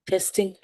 Testing.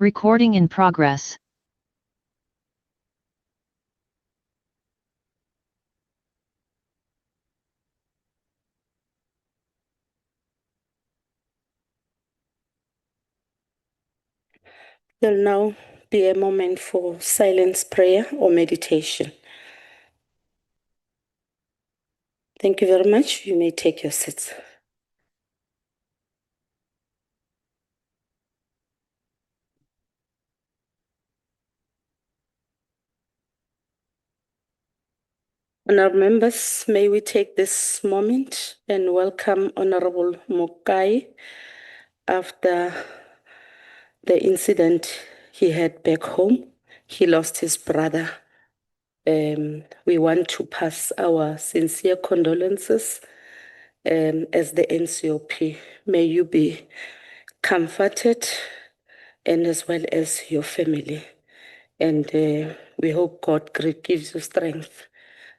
Recording in progress. There'll now be a moment for silence prayer or meditation. Thank you very much. You may take your seats. Honourable members, may we take this moment and welcome Honourable Mokai after the incident he had back home. He lost his brother. We want to pass our sincere condolences as the NCOP. May you be comforted and as well as your family. And we hope God gives you strength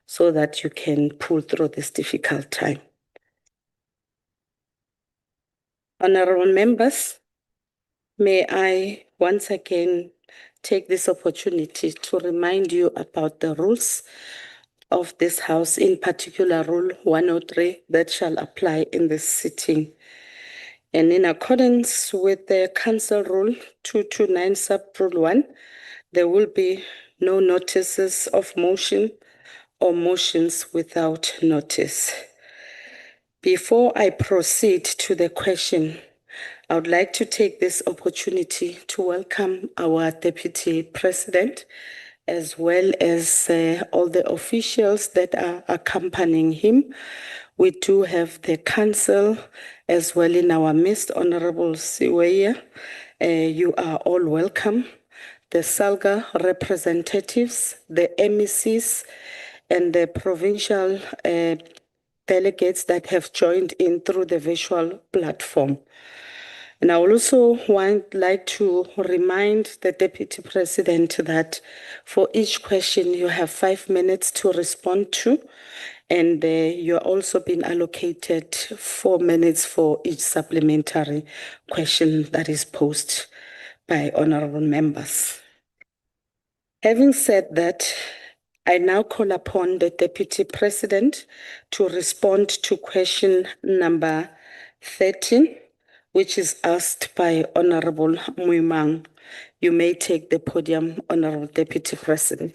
so that you can pull through this difficult time. Honorable members, may I once again take this opportunity to remind you about the rules of this House, in particular Rule 103 that shall apply in this sitting. And in accordance with the Council Rule 229 Sub-Rule 1, there will be no notices of motion or motions without notice. Before I proceed to the question, I would like to take this opportunity to welcome our Deputy President, as well as all the officials that are accompanying him. We do have the Council as well in our midst, Honorable Siweya. You are all welcome. The SALGA representatives, the MECs, and the provincial delegates that have joined in through the virtual platform. And I also like to remind the Deputy President that for each question you have 5 minutes to respond to, and you're also been allocated 4 minutes for each supplementary question that is posed by honorable members. Having said that, I now call upon the Deputy President to respond to question number 13, which is asked by Honorable Muimang. You may take the podium, Honorable Deputy President.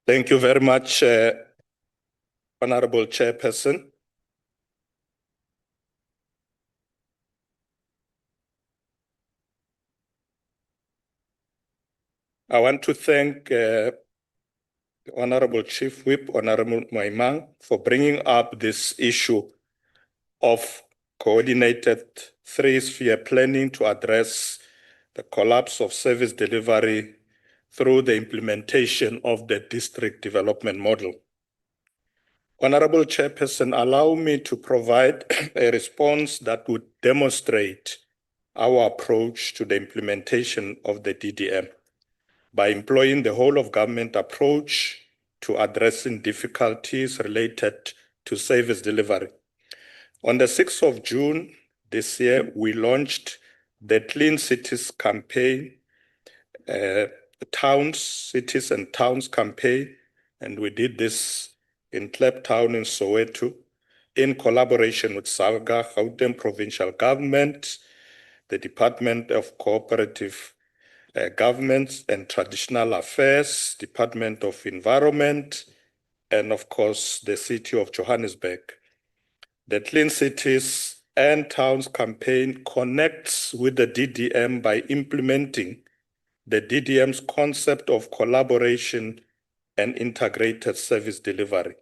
Thank you very much, Honorable Chairperson. I want to thank Honorable Chief Whip, Honorable Maimang, for bringing up this issue of coordinated three-sphere planning to address the collapse of service delivery through the implementation of the district development model. Honorable Chairperson, allow me to provide a response that would demonstrate our approach to the implementation of the DDM by employing the whole of government approach to addressing difficulties related to service delivery. On the 6th of June this year, we launched the Clean Cities campaign, Cities and Towns campaign, and we did this in Kliptown in Soweto in collaboration with SALGA, Gauteng Provincial Government, the Department of Cooperative Governments and Traditional Affairs, Department of Environment, and of course, the City of Johannesburg. The Clean Cities and Towns campaign connects with the DDM by implementing the DDM's concept of collaboration and integrated service delivery.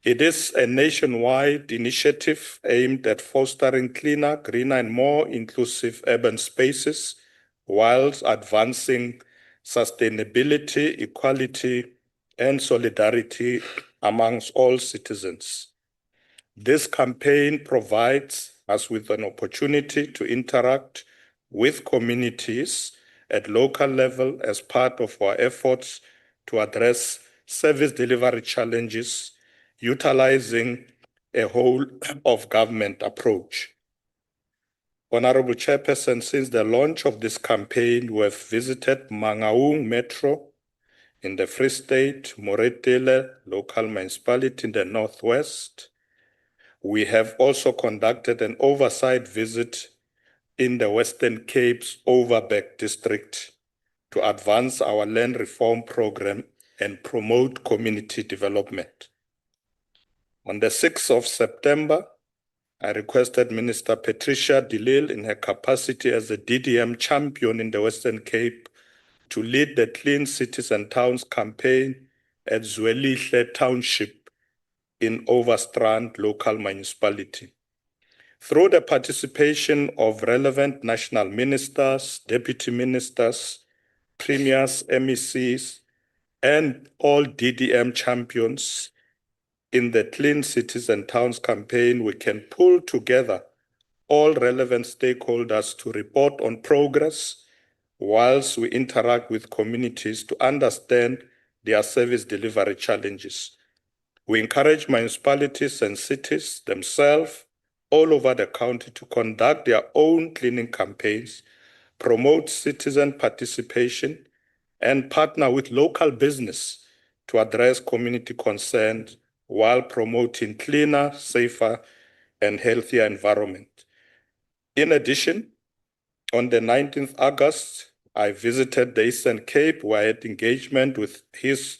It is a nationwide initiative aimed at fostering cleaner, greener, and more inclusive urban spaces whilst advancing sustainability, equality, and solidarity amongst all citizens. This campaign provides us with an opportunity to interact with communities at local level as part of our efforts to address service delivery challenges, utilizing a whole of government approach. Honorable Chairperson, since the launch of this campaign, we have visited Mangaung Metro in the Free State, Moretele local municipality in the Northwest. We have also conducted an oversight visit in the Western Cape's Overberg district to advance our land reform program and promote community development. On the 6th of September, I requested Minister Patricia de Lille in her capacity as the DDM champion in the Western Cape to lead the Clean Cities and Towns campaign at Zwelihle Township in Overstrand local municipality. Through the participation of relevant national ministers, deputy ministers, premiers, MECs, and all DDM champions in the Clean Cities and Towns campaign, we can pull together all relevant stakeholders to report on progress whilst we interact with communities to understand their service delivery challenges. We encourage municipalities and cities themselves all over the county to conduct their own cleaning campaigns, promote citizen participation, and partner with local business to address community concerns while promoting cleaner, safer, and healthier environment. In addition, on the 19th August, I visited the Eastern Cape where I had engagement with His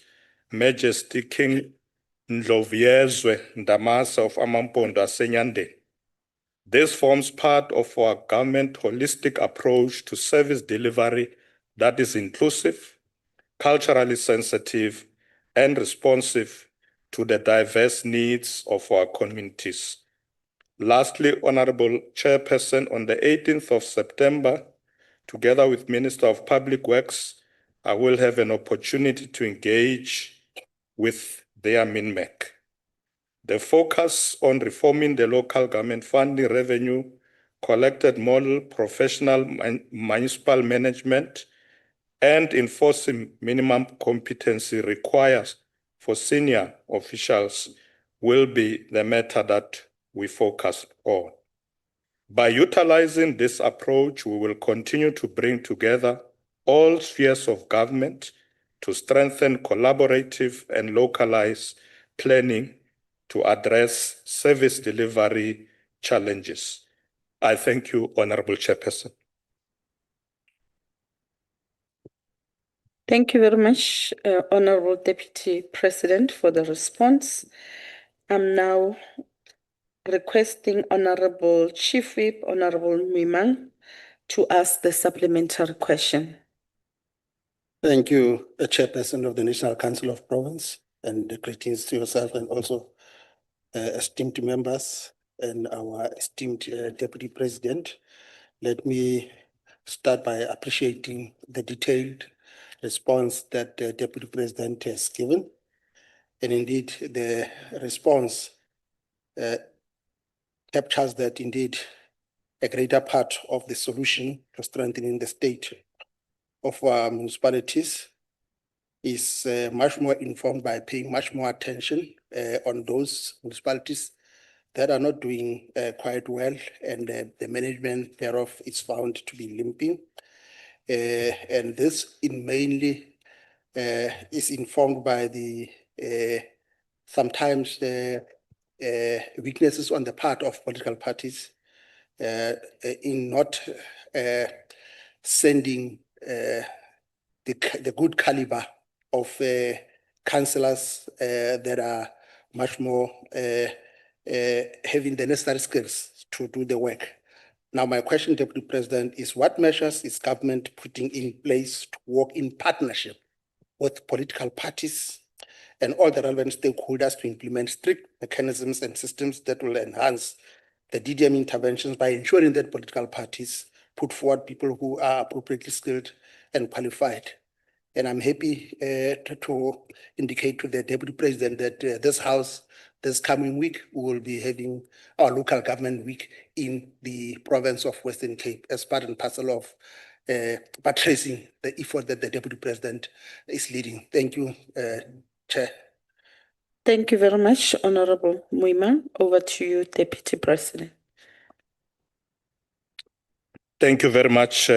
Majesty King Ndlovuezwe Ndamase of Amampondo Asenyande. This forms part of our government holistic approach to service delivery that is inclusive, culturally sensitive, and responsive to the diverse needs of our communities. Lastly, Honorable Chairperson, on the 18th of September, together with Minister of Public Works, I will have an opportunity to engage with their MINMEC. The focus on reforming the local government funding revenue, collected model, professional municipal management, and enforcing minimum competency requires for senior officials will be the matter that we focus on. By utilizing this approach, we will continue to bring together all spheres of government to strengthen collaborative and localized planning to address service delivery challenges. I thank you, Honorable Chairperson. Thank you very much, Honorable Deputy President, for the response. I'm now requesting Honorable Chief Whip, Honorable Mimang, to ask the supplementary question. Thank you, Chairperson of the National Council of Province, and greetings to yourself and also esteemed members and our esteemed Deputy President. Let me start by appreciating the detailed response that the Deputy President has given. And indeed, the response captures that indeed a greater part of the solution to strengthening the state of our municipalities is much more informed by paying much more attention on those municipalities that are not doing quite well, and the management thereof is found to be limping. And this mainly is informed by the sometimes weaknesses on the part of political parties in not sending the good caliber of councillors that are much more having the necessary skills to do the work. Now, my question, Deputy President, is what measures is government putting in place to work in partnership with political parties and all the relevant stakeholders to implement strict mechanisms and systems that will enhance the DDM interventions by ensuring that political parties put forward people who are appropriately skilled and qualified? And I'm happy to indicate to the Deputy President that this House, this coming week, we will be having our local government week in the province of Western Cape as part and parcel of buttressing the effort that the Deputy President is leading. Thank you, Chair. Thank you very much, Honorable Muima. Over to you, Deputy President. Thank you very much,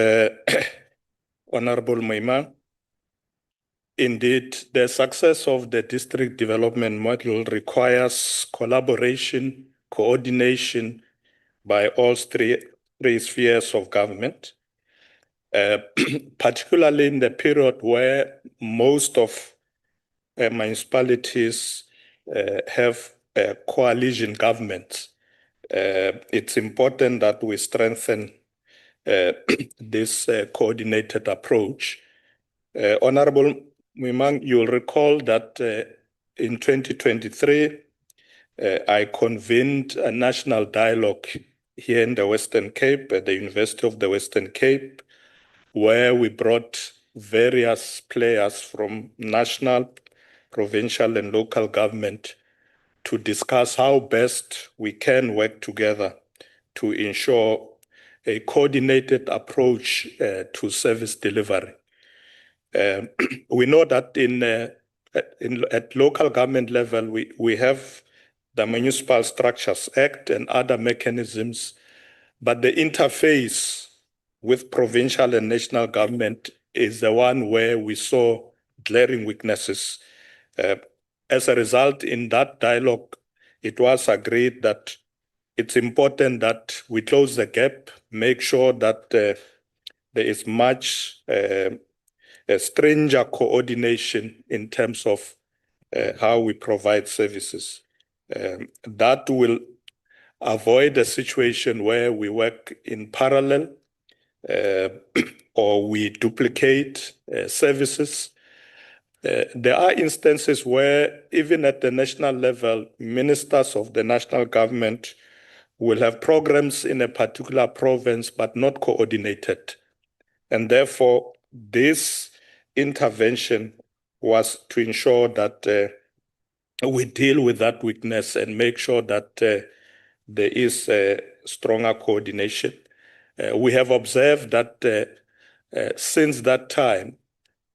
Honorable Muima. Indeed, the success of the district development model requires collaboration, coordination by all three spheres of government, particularly in the period where most of municipalities have coalition governments. It's important that we strengthen this coordinated approach. Honorable Muima, you'll recall that in 2023, I convened a national dialogue here in the Western Cape, at the University of the Western Cape, where we brought various players from national, provincial, and local government to discuss how best we can work together to ensure a coordinated approach to service delivery. We know that at local government level, we have the Municipal Structures Act and other mechanisms, but the interface with provincial and national government is the one where we saw glaring weaknesses. As a result, in that dialogue, it was agreed that it's important that we close the gap, make sure that there is much stranger coordination in terms of how we provide services. That will avoid a situation where we work in parallel or we duplicate services. There are instances where even at the national level, ministers of the national government will have programs in a particular province but not coordinated. And therefore, this intervention was to ensure that we deal with that weakness and make sure that there is stronger coordination. We have observed that since that time,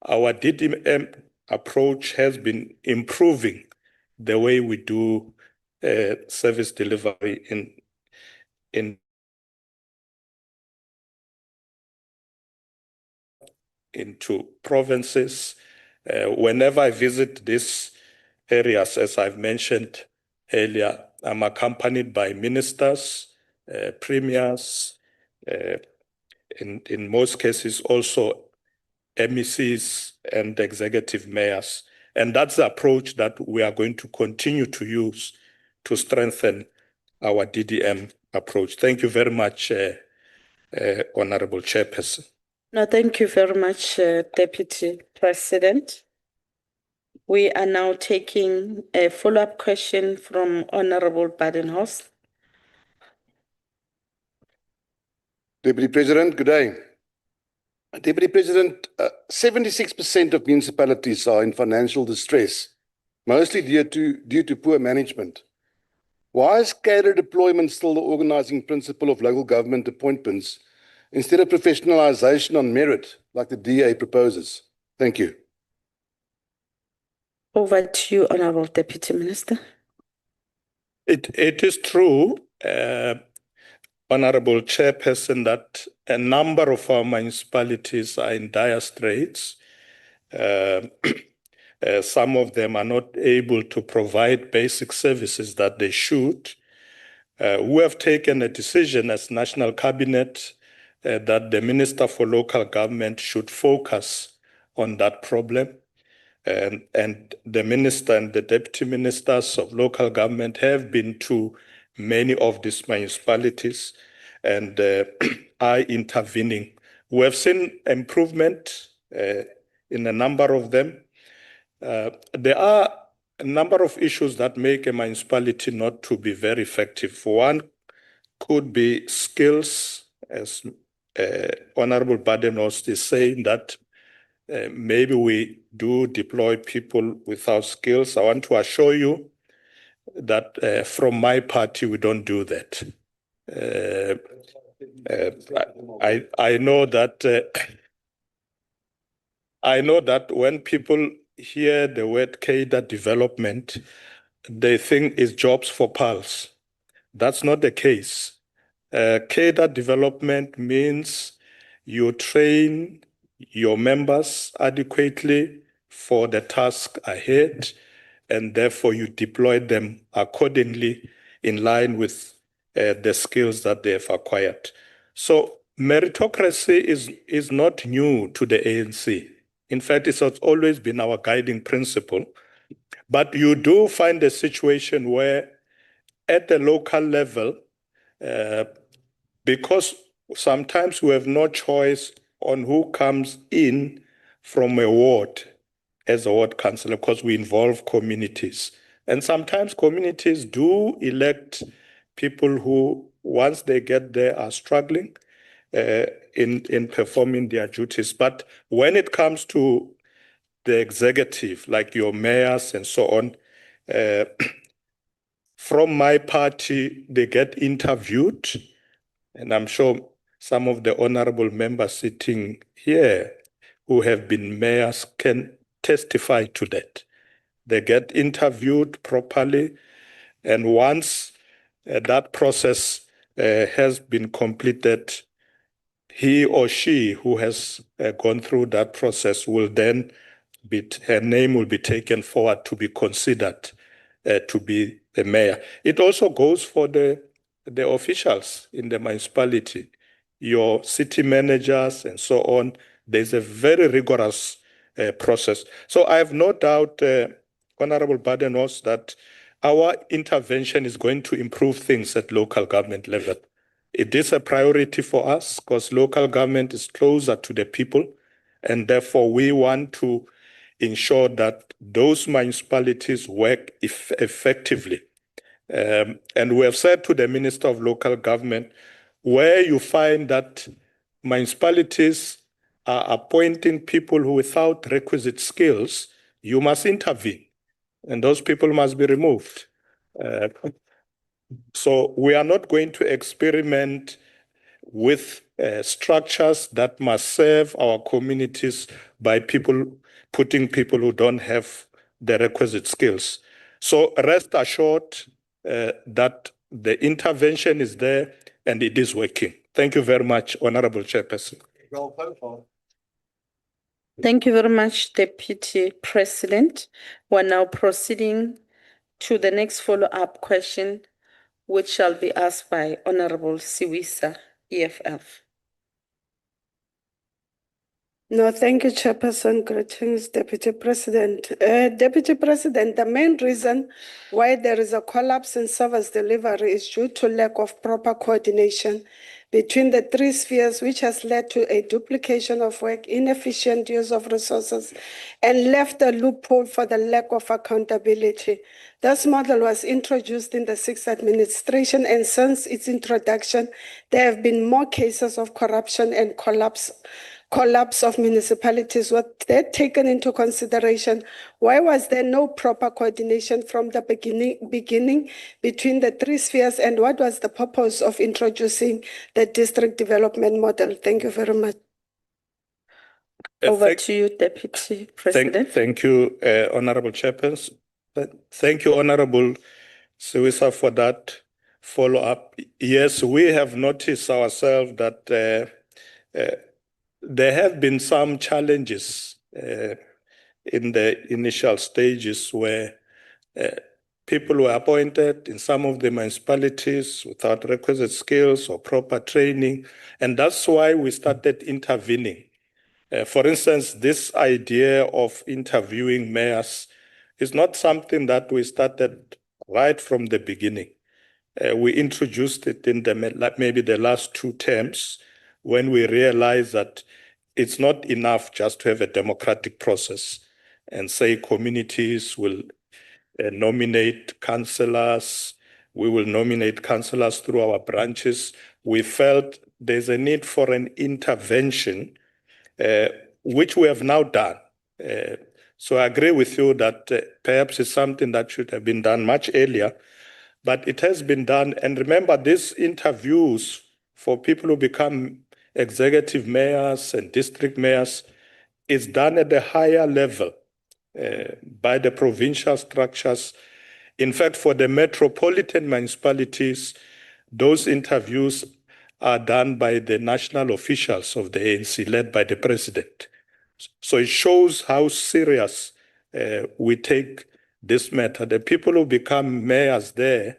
our DDM approach has been improving the way we do service delivery into provinces. Whenever I visit these areas, as I've mentioned earlier, I'm accompanied by ministers, premiers, in most cases also MECs and executive mayors. And that's the approach that we are going to continue to use to strengthen our DDM approach. Thank you very much, Honorable Chairperson. No, thank you very much, Deputy President. We are now taking a follow-up question from Honorable Badenhorst. Deputy President, good day. Deputy President, 76% of municipalities are in financial distress, mostly due to poor management. Why is cadre deployment still the organizing principle of local government appointments instead of professionalization on merit like the DA proposes? Thank you. Over to you, Honorable Deputy Minister. It is true, Honorable Chairperson, that a number of our municipalities are in dire straits. Some of them are not able to provide basic services that they should. We have taken a decision as National Cabinet that the Minister for Local Government should focus on that problem. And the Minister and the Deputy Ministers of Local Government have been to many of these municipalities and are intervening. We have seen improvement in a number of them. There are a number of issues that make a municipality not to be very effective. One could be skills, as Honorable Badenhorst is saying, that maybe we do deploy people without skills. I want to assure you that from my party, we don't do that. I know that I know that when people hear the word cadre development, they think it's jobs for pals. That's not the case. Cadre development means you train your members adequately for the task ahead, and therefore you deploy them accordingly in line with the skills that they have acquired. So meritocracy is not new to the ANC. In fact, it has always been our guiding principle. But you do find a situation where at the local level, because sometimes we have no choice on who comes in from a ward as a ward councillor, because we involve communities. And sometimes communities do elect people who, once they get there, are struggling in performing their duties. But when it comes to the executive, like your mayors and so on, from my party, they get interviewed, and I'm sure some of the honorable members sitting here who have been mayors can testify to that. They get interviewed properly, and once that process has been completed, he or she who has gone through that process will then her name will be taken forward to be considered to be the mayor. It also goes for the officials in the municipality, your city managers and so on. There's a very rigorous process. So I have no doubt, Honorable Badenos, that our intervention is going to improve things at local government level. It is a priority for us because local government is closer to the people, and therefore we want to ensure that those municipalities work effectively. And we have said to the Minister of Local Government, where you find that municipalities are appointing people who without requisite skills, you must intervene, and those people must be removed. So we are not going to experiment with structures that must serve our communities by putting people who don't have the requisite skills. So rest assured that the intervention is there and it is working. Thank you very much, Honorable Chairperson. Thank you very much, Deputy President. We're now proceeding to the next follow-up question, which shall be asked by Honorable Siwisa, EFF. No, thank you, Chairperson. Greetings, Deputy President. Deputy President, the main reason why there is a collapse in service delivery is due to lack of proper coordination between the three spheres, which has led to a duplication of work, inefficient use of resources, and left a loophole for the lack of accountability. This model was introduced in the sixth administration, and since its introduction, there have been more cases of corruption and collapse of municipalities. Were they taken into consideration? Why was there no proper coordination from the beginning between the three spheres, and what was the purpose of introducing the district development model? Thank you very much. Over to you, Deputy President. Thank you, Honorable Chairperson. Thank you, Honorable Siwisa, for that follow-up. Yes, we have noticed ourselves that there have been some challenges in the initial stages where people were appointed in some of the municipalities without requisite skills or proper training, and that's why we started intervening. For instance, this idea of interviewing mayors is not something that we started right from the beginning. We introduced it in maybe the last two terms when we realized that it's not enough just to have a democratic process and say communities will nominate councillors, we will nominate councillors through our branches. We felt there's a need for an intervention which we have now done. So I agree with you that perhaps it's something that should have been done much earlier, but it has been done. And remember, these interviews for people who become executive mayors and district mayors is done at a higher level by the provincial structures. In fact, for the metropolitan municipalities, those interviews are done by the national officials of the ANC, led by the president. So it shows how serious we take this matter. The people who become mayors there,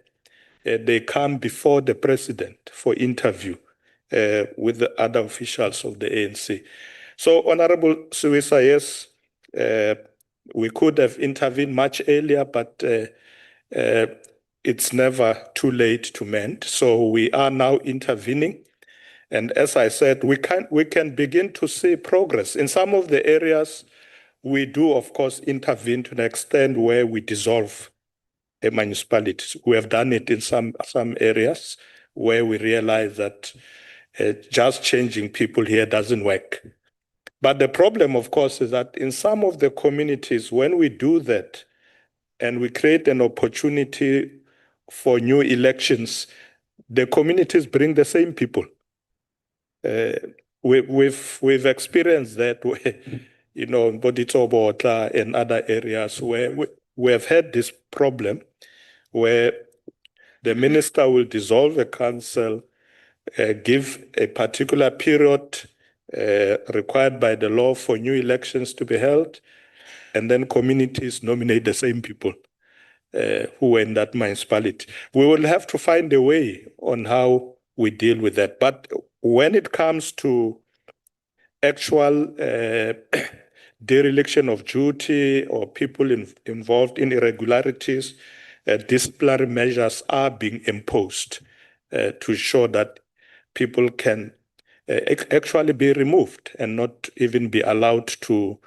they come before the president for interview with the other officials of the ANC. So, Honorable Suisa, yes, we could have intervened much earlier, but it's never too late to mend. So we are now intervening. And as I said, we can begin to see progress. In some of the areas, we do, of course, intervene to an extent where we dissolve a municipality. We have done it in some areas where we realize that just changing people here doesn't work. But the problem, of course, is that in some of the communities, when we do that and we create an opportunity for new elections, the communities bring the same people. We've experienced that way, you know, in Boditsobotla and other areas where we have had this problem where the minister will dissolve a council, give a particular period required by the law for new elections to be held, and then communities nominate the same people who were in that municipality. We will have to find a way on how we deal with that. But when it comes to actual dereliction of duty or people involved in irregularities, disciplinary measures are being imposed to ensure that people can actually be removed and not even be allowed to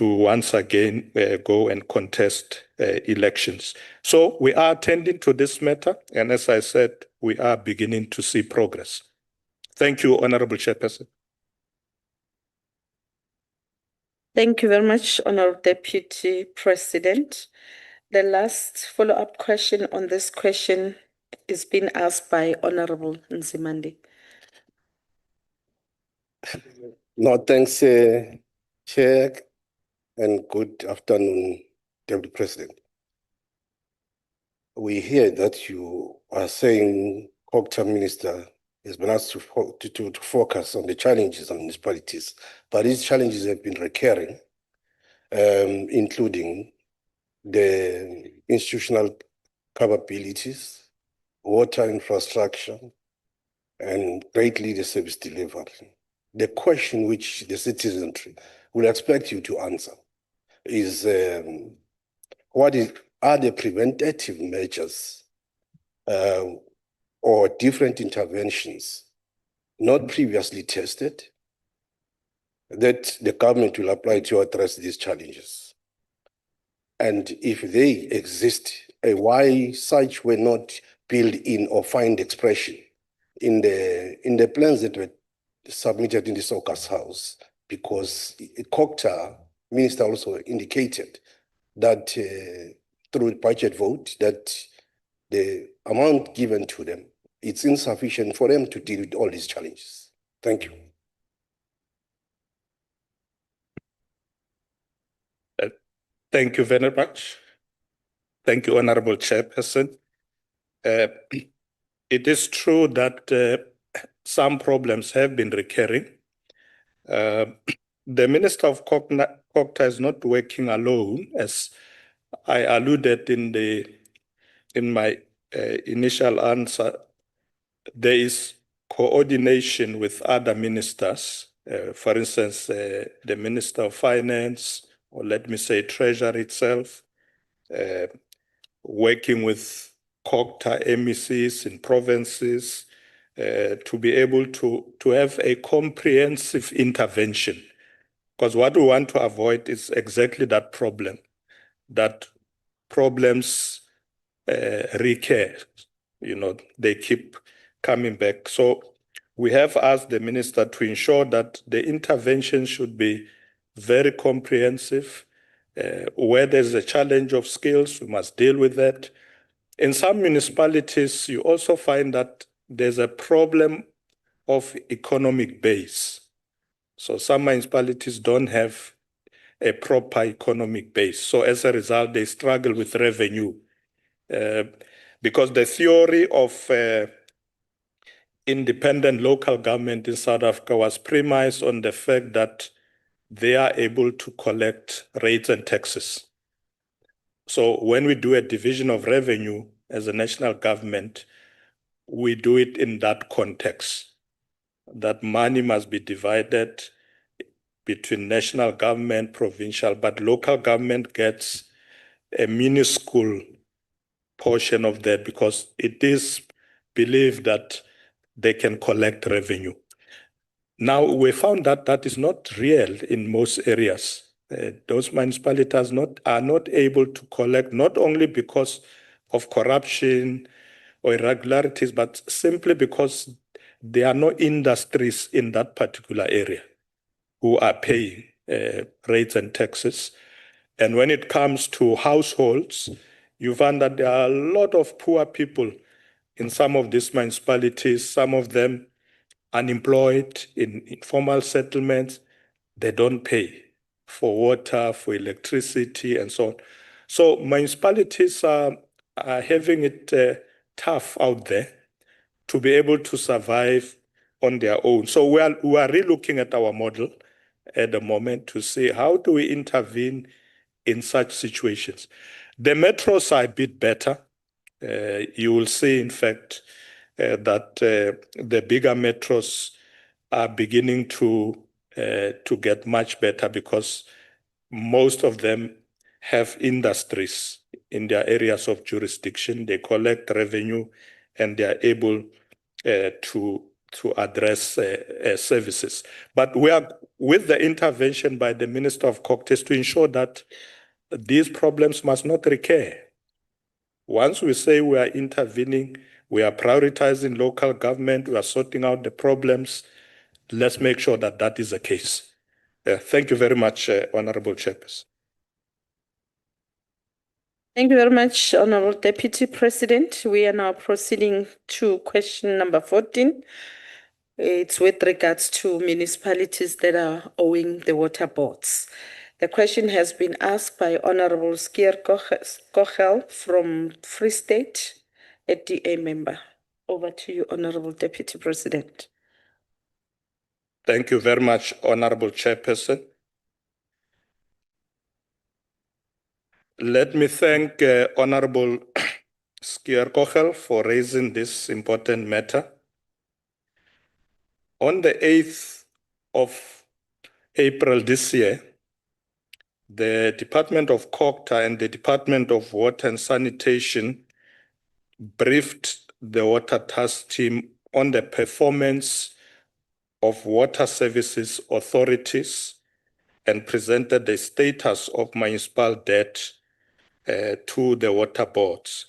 once again go and contest elections. So we are attending to this matter, and as I said, we are beginning to see progress. Thank you, Honorable Chairperson. Thank you very much, Honorable Deputy President. The last follow-up question on this question is being asked by Honorable Nzimande. No, thanks, Chair, and good afternoon, Deputy President. We hear that you are saying COGTA Minister has been asked to focus on the challenges on municipalities, but these challenges have been recurring, including the institutional capabilities, water infrastructure, and greatly the service delivery. The question which the citizenry will expect you to answer is are the preventative measures or different interventions not previously tested that the government will apply to address these challenges? And if they exist, why such were not built in or find expression in the plans that were submitted in the SOCAS House? Because COGTA Minister also indicated that through the budget vote that the amount given to them, it's insufficient for them to deal with all these challenges. Thank you. Thank you very much. Thank you, Honorable Chairperson. It is true that some problems have been recurring. The Minister of COGTA is not working alone, as I alluded in my initial answer. There is coordination with other ministers, for instance, the Minister of Finance, or let me say Treasury itself, working with COGTA MECs in provinces to be able to have a comprehensive intervention. Because what we want to avoid is exactly that problem, that problems recur, you know, they keep coming back. So we have asked the minister to ensure that the intervention should be very comprehensive. Where there's a challenge of skills, we must deal with that. In some municipalities, you also find that there's a problem of economic base. So some municipalities don't have a proper economic base. So as a result, they struggle with revenue. Because the theory of independent local government in South Africa was premised on the fact that they are able to collect rates and taxes. So when we do a division of revenue as a national government, we do it in that context, that money must be divided between national government, provincial, but local government gets a minuscule portion of that because it is believed that they can collect revenue. Now, we found that that is not real in most areas. Those municipalities are not able to collect, not only because of corruption or irregularities, but simply because there are no industries in that particular area who are paying rates and taxes. And when it comes to households, you find that there are a lot of poor people in some of these municipalities, some of them unemployed in informal settlements. They don't pay for water, for electricity, and so on. So municipalities are having it tough out there to be able to survive on their own. So we are relooking at our model at the moment to see how do we intervene in such situations. The metros are a bit better. You will see, in fact, that the bigger metros are beginning to get much better because most of them have industries in their areas of jurisdiction. They collect revenue and they are able to address services. But we are with the intervention by the Minister of Coctes to ensure that these problems must not recur. Once we say we are intervening, we are prioritizing local government, we are sorting out the problems, let's make sure that that is the case. Thank you very much, Honorable Chairperson. Thank you very much, Honorable Deputy President. We are now proceeding to question number 14. It's with regards to municipalities that are owing the water boards. The question has been asked by Honorable Skier Kochel from Free State, a DA member. Over to you, Honorable Deputy President. Thank you very much, Honorable Chairperson. Let me thank Honorable Skier Kochel for raising this important matter. On the 8th of April this year, the Department of Cocta and the Department of Water and Sanitation briefed the water task team on the performance of water services authorities and presented the status of municipal debt to the water boards.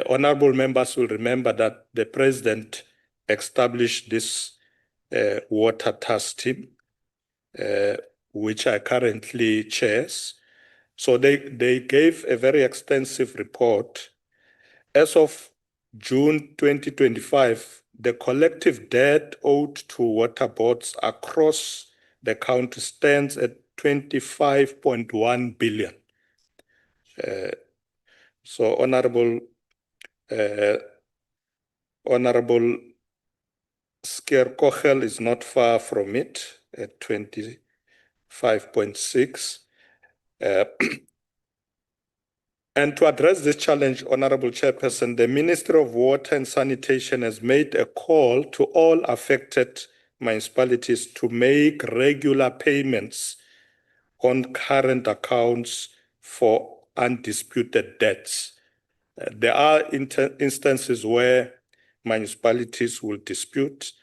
Honorable members will remember that the President established this water task team, which I currently chairs. So they gave a very extensive report. As of June 2025, the collective debt owed to water boards across the country stands at 25.1 billion. So Honorable Skier Kochel is not far from it at 25.6. And to address this challenge, Honorable Chairperson, the Ministry of Water and Sanitation has made a call to all affected municipalities to make regular payments on current accounts for undisputed debts. There are instances where municipalities will dispute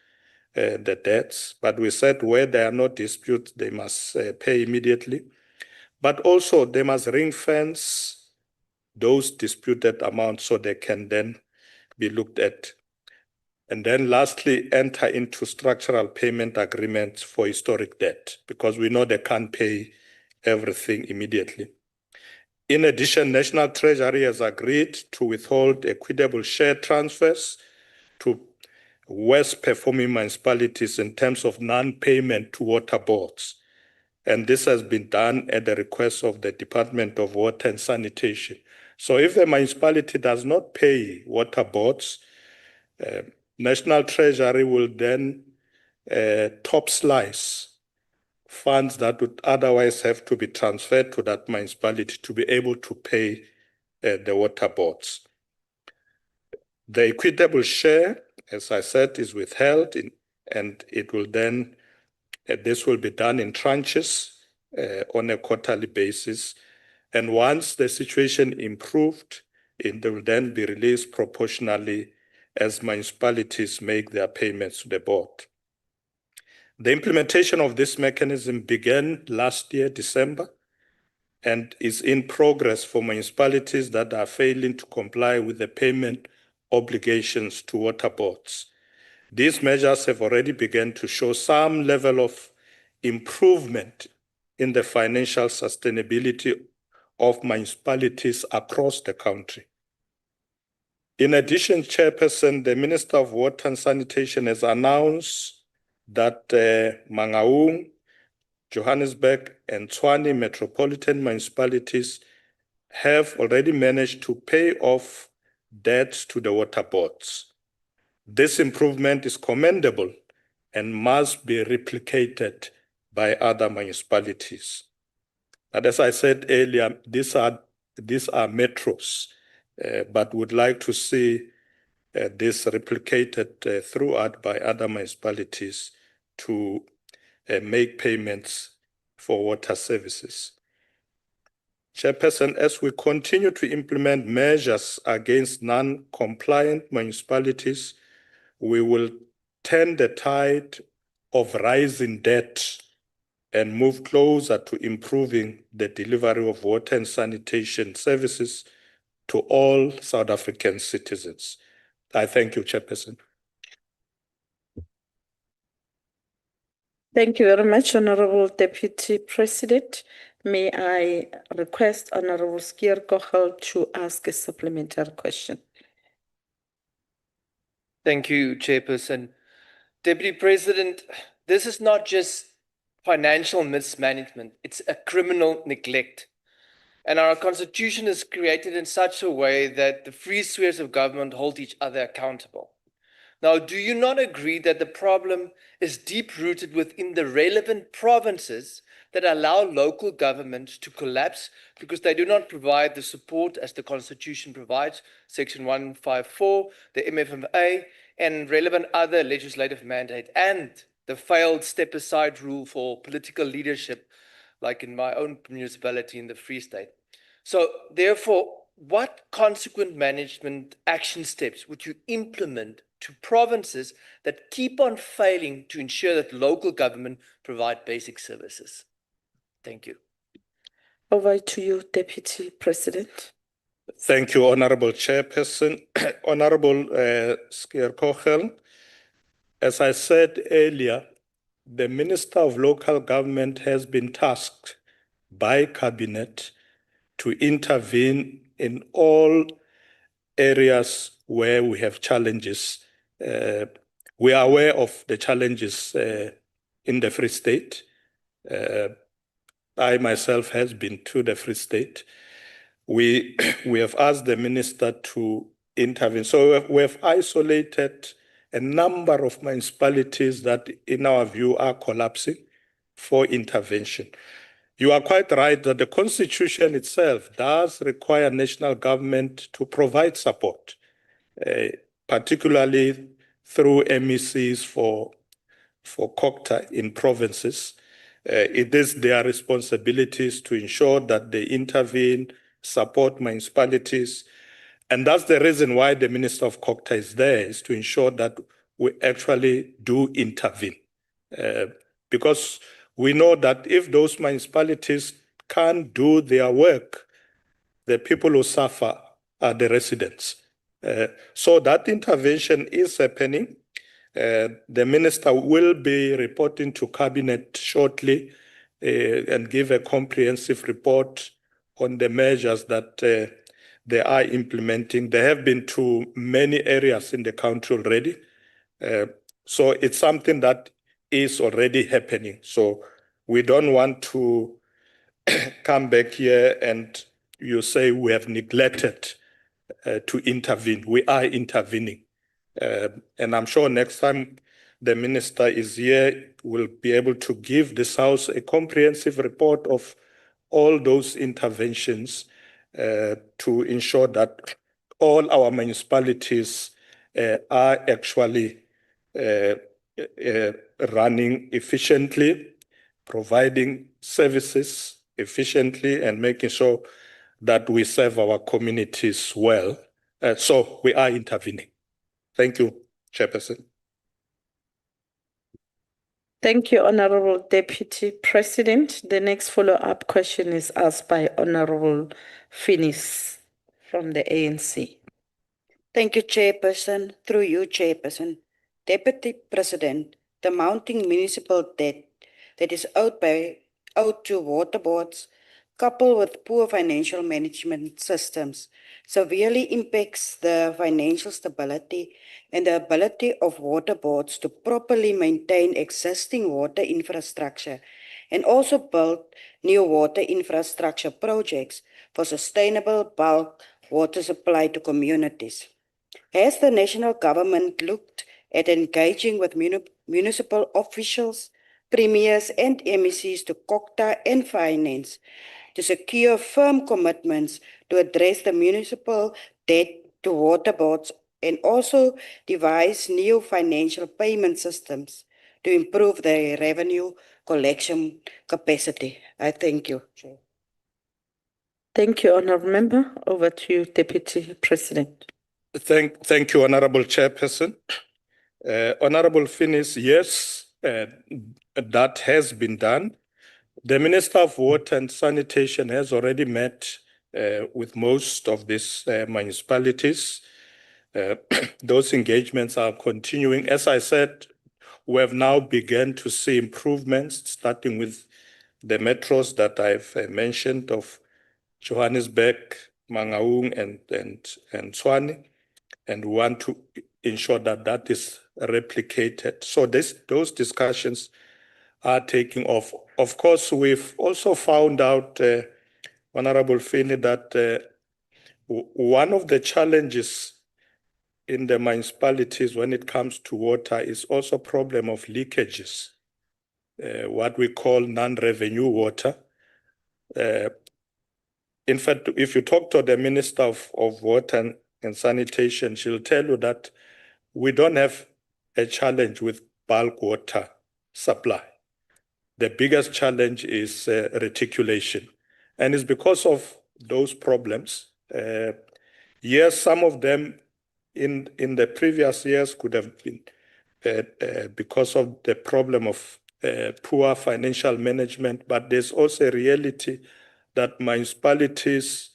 the debts, but we said where there are no disputes, they must pay immediately. But also they must ring-fence those disputed amounts so they can then be looked at. And then lastly, enter into structural payment agreements for historic debt, because we know they can't pay everything immediately. In addition, National Treasury has agreed to withhold equitable share transfers to worst performing municipalities in terms of non-payment to water boards. And this has been done at the request of the Department of Water and Sanitation. So if the municipality does not pay water boards, National Treasury will then top slice funds that would otherwise have to be transferred to that municipality to be able to pay the water boards. The equitable share, as I said, is withheld, and it will then, this will be done in tranches on a quarterly basis. And once the situation improved, it will then be released proportionally as municipalities make their payments to the board. The implementation of this mechanism began last year, December, and is in progress for municipalities that are failing to comply with the payment obligations to water boards. These measures have already begun to show some level of improvement in the financial sustainability of municipalities across the country. In addition, Chairperson, the Minister of Water and Sanitation has announced that Mangaung, Johannesburg, and Tshwane metropolitan municipalities have already managed to pay off debts to the water boards. This improvement is commendable and must be replicated by other municipalities. But as I said earlier, these are metros, but would like to see this replicated throughout by other municipalities to make payments for water services. Chairperson, as we continue to implement measures against non-compliant municipalities, we will turn the tide of rising debt and move closer to improving the delivery of water and sanitation services to all South African citizens. I thank you, Chairperson. Thank you very much, Honorable Deputy President. May I request Honorable Skierkochel to ask a supplementary question? Thank you, Chairperson. Deputy President, this is not just financial mismanagement, it's a criminal neglect. And our constitution is created in such a way that the free spheres of government hold each other accountable. Now, do you not agree that the problem is deep-rooted within the relevant provinces that allow local government to collapse because they do not provide the support as the Constitution provides, Section 154, the MFMA, and relevant other legislative mandate, and the failed step-aside rule for political leadership, like in my own municipality in the Free State? So, therefore, what consequent management action steps would you implement to provinces that keep on failing to ensure that local government provide basic services? Thank you. Over to you, Deputy President. Thank you, Honorable Chairperson. Honorable Skierkochel, as I said earlier, the Minister of Local Government has been tasked by Cabinet to intervene in all areas where we have challenges. We are aware of the challenges in the Free State. I myself has been to the Free State. We have asked the minister to intervene. So we have isolated a number of municipalities that, in our view, are collapsing for intervention. You are quite right that the Constitution itself does require national government to provide support, particularly through MECs for COCTA in provinces. It is their responsibilities to ensure that they intervene, support municipalities. And that's the reason why the Minister of COCTA is there, is to ensure that we actually do intervene. Because we know that if those municipalities can't do their work, the people who suffer are the residents. So that intervention is happening. The minister will be reporting to cabinet shortly and give a comprehensive report on the measures that they are implementing. They have been to many areas in the country already. So it's something that is already happening. So we don't want to come back here and you say we have neglected to intervene. We are intervening. And I'm sure next time the minister is here, we'll be able to give this House a comprehensive report of all those interventions to ensure that all our municipalities are actually running efficiently, providing services efficiently, and making sure that we serve our communities well. So we are intervening. Thank you, Chairperson. Thank you, Honorable Deputy President. The next follow-up question is asked by Honorable Finis from the ANC. Thank you, Chairperson. Through you, Chairperson. Deputy President, the mounting municipal debt that is owed to water boards, coupled with poor financial management systems, severely impacts the financial stability and the ability of water boards to properly maintain existing water infrastructure and also build new water infrastructure projects for sustainable bulk water supply to communities. Has the national government looked at engaging with municipal officials, premiers and MECs to COCTA and finance to secure firm commitments to address the municipal debt to water boards and also devise new financial payment systems to improve their revenue collection capacity? I thank you, Chair. Thank you, Honorable Member. Over to you, Deputy President. Thank you, Honorable Chairperson. Honorable Finis, yes, that has been done. The Minister of Water and Sanitation has already met with most of these municipalities. Those engagements are continuing. As I said, we have now begun to see improvements, starting with the metros that I've mentioned of Johannesburg, Mangaung, and Tshwane, and we want to ensure that that is replicated. So those discussions are taking off. Of course, we've also found out, Honorable Finney, that one of the challenges in the municipalities when it comes to water is also problem of leakages, what we call non-revenue water. In fact, if you talk to the Minister of Water and Sanitation, she'll tell you that we don't have a challenge with bulk water supply. The biggest challenge is reticulation. And it's because of those problems. Yes, some of them in the previous years could have been because of the problem of poor financial management, but there's also a reality that municipalities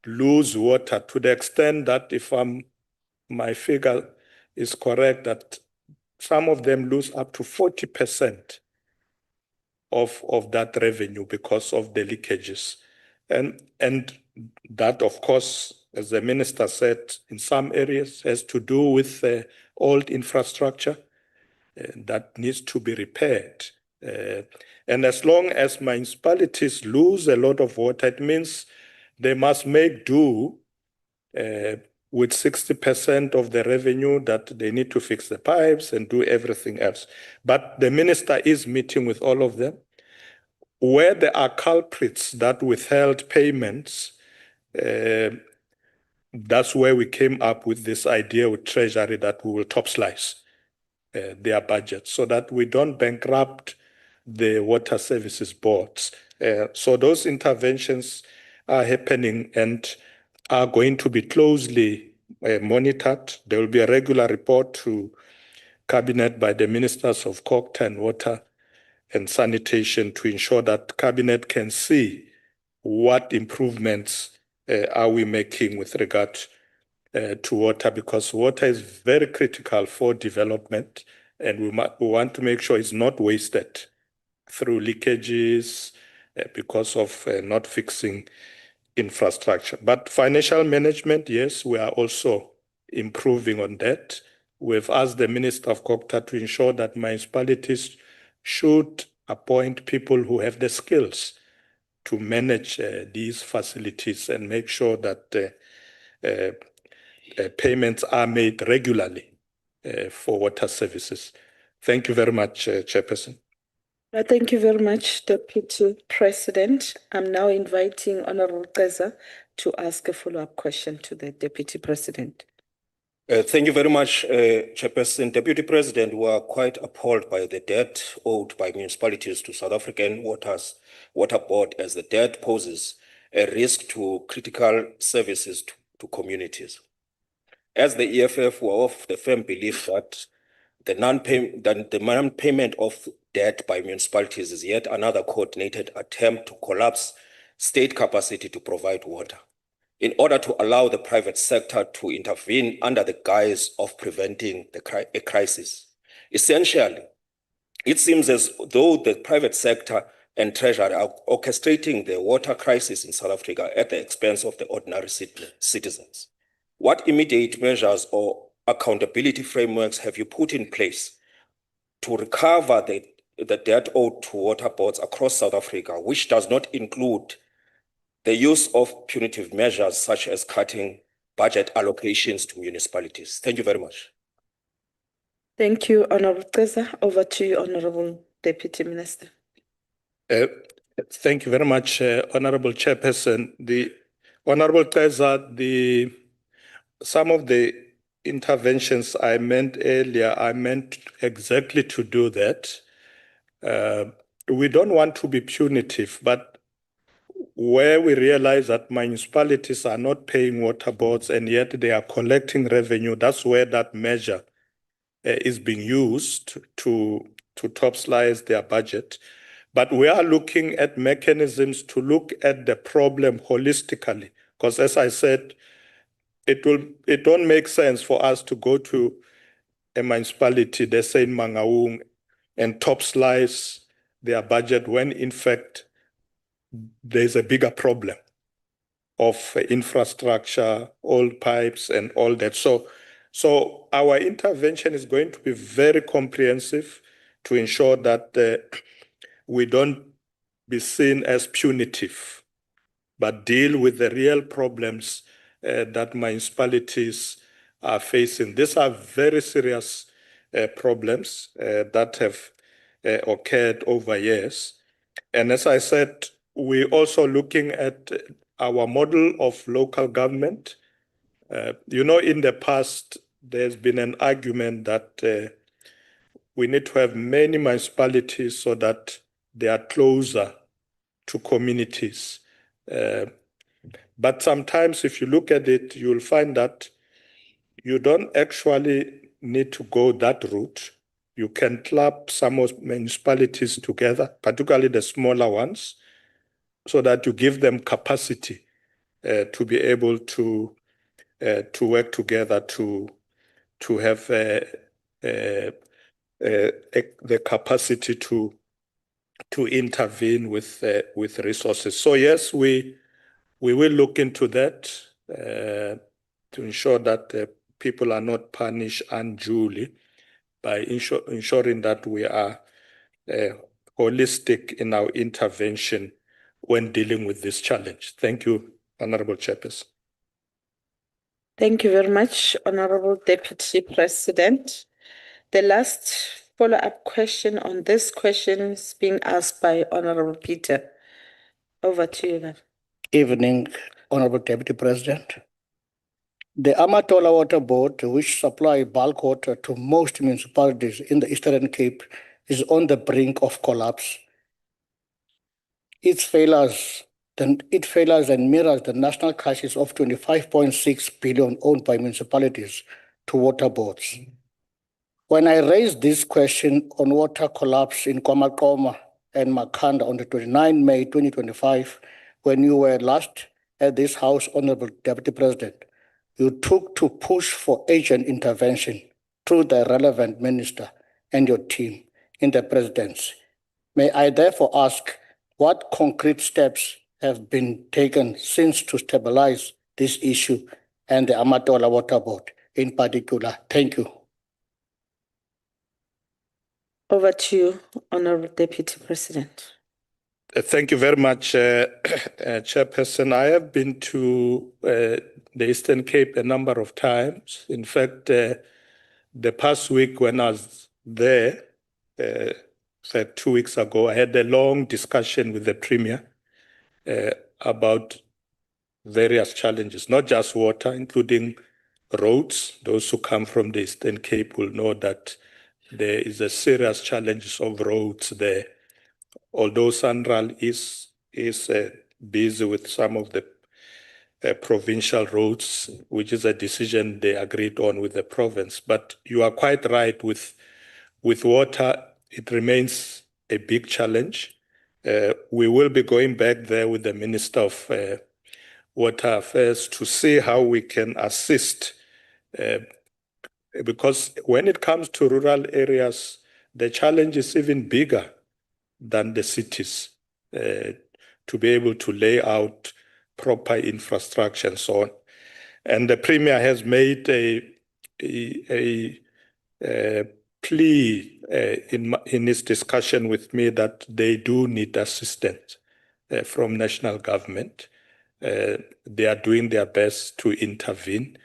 lose water to the extent that my figure is correct, that some of them lose up to 40% of that revenue because of the leakages. And that, of course, as the minister said, in some areas has to do with old infrastructure that needs to be repaired. And as long as municipalities lose a lot of water, it means they must make do with 60% of the revenue that they need to fix the pipes and do everything else. But the minister is meeting with all of them. Where there are culprits that withheld payments, that's where we came up with this idea with Treasury that we will top slice their budget so that we don't bankrupt the water services boards. So those interventions are happening and are going to be closely monitored. There will be a regular report to Cabinet by the Ministers of COCTA and Water and Sanitation to ensure that Cabinet can see what improvements are we making with regard to water, because water is very critical for development, and we want to make sure it's not wasted through leakages because of not fixing infrastructure. But financial management, yes, we are also improving on that. We've asked the Minister of COGTA to ensure that municipalities should appoint people who have the skills to manage these facilities and make sure that payments are made regularly for water services. Thank you very much, Chairperson. Thank you very much, Deputy President. I'm now inviting Honorable Keza to ask a follow-up question to the Deputy President. Thank you very much, Chairperson. Deputy President, we are quite appalled by the debt owed by municipalities to South African Water Board, as the debt poses a risk to critical services to communities. As the EFF, we are of the firm belief that the non-payment of debt by municipalities is yet another coordinated attempt to collapse state capacity to provide water, in order to allow the private sector to intervene under the guise of preventing a crisis. Essentially, it seems as though the private sector and Treasury are orchestrating the water crisis in South Africa at the expense of the ordinary citizens. What immediate measures or accountability frameworks have you put in place to recover the debt owed to water boards across South Africa, which does not include the use of punitive measures such as cutting budget allocations to municipalities? Thank you very much. Thank you, Honorable Keza. Over to you, Honorable Deputy Minister. Thank you very much, Honorable Chairperson. The Honorable Keza, some of the interventions I meant earlier, I meant exactly to do that. We don't want to be punitive, but where we realize that municipalities are not paying water boards and yet they are collecting revenue, that's where that measure is being used to topslice their budget. But we are looking at mechanisms to look at the problem holistically, because as I said, it don't make sense for us to go to a municipality, they say in Mangaung, and topslice their budget when in fact there's a bigger problem of infrastructure, old pipes and all that. So our intervention is going to be very comprehensive to ensure that we don't be seen as punitive, but deal with the real problems that municipalities are facing. These are very serious problems that have occurred over years. And as I said, we're also looking at our model of local government. In the past, there's been an argument that we need to have many municipalities so that they are closer to communities. But sometimes if you look at it, you'll find that you don't actually need to go that route. You can club some of municipalities together, particularly the smaller ones, so that you give them capacity to be able to work together to have the capacity to intervene with resources. So yes, we will look into that to ensure that people are not punished unduly by ensuring that we are holistic in our intervention when dealing with this challenge. Thank you, Honorable Chairperson. Thank you very much, Honorable Deputy President. The last follow-up question on this question is being asked by Honorable Peter. Over to you then. Evening, Honorable Deputy President. The Amatola Water Board, which supply bulk water to most municipalities in the Eastern Cape, is on the brink of collapse. It failures and mirrors the national crisis of 25.6 billion owned by municipalities to water boards. When I raised this question on water collapse in Kwamakoma and Makhanda on the 29 May 2025, when you were last at this House, Honorable Deputy President, you took to push for urgent intervention through the relevant minister and your team in the presidency. May I therefore ask what concrete steps have been taken since to stabilize this issue and the Amatola Water Board in particular? Thank you. Over to you, Honorable Deputy President. Thank you very much, Chairperson. I have been to the Eastern Cape a number of times. In fact, the past week when I was there, 2 weeks ago, I had a long discussion with the Premier about various challenges, not just water, including roads. Those who come from the Eastern Cape will know that there is a serious challenge of roads there. Although Central is busy with some of the provincial roads, which is a decision they agreed on with the province. But you are quite right, with water, it remains a big challenge. We will be going back there with the Minister of Water Affairs to see how we can assist, because when it comes to rural areas, the challenge is even bigger than the cities, to be able to lay out proper infrastructure and so on. And the Premier has made a plea in his discussion with me that they do need assistance from national government. They are doing their best to intervene.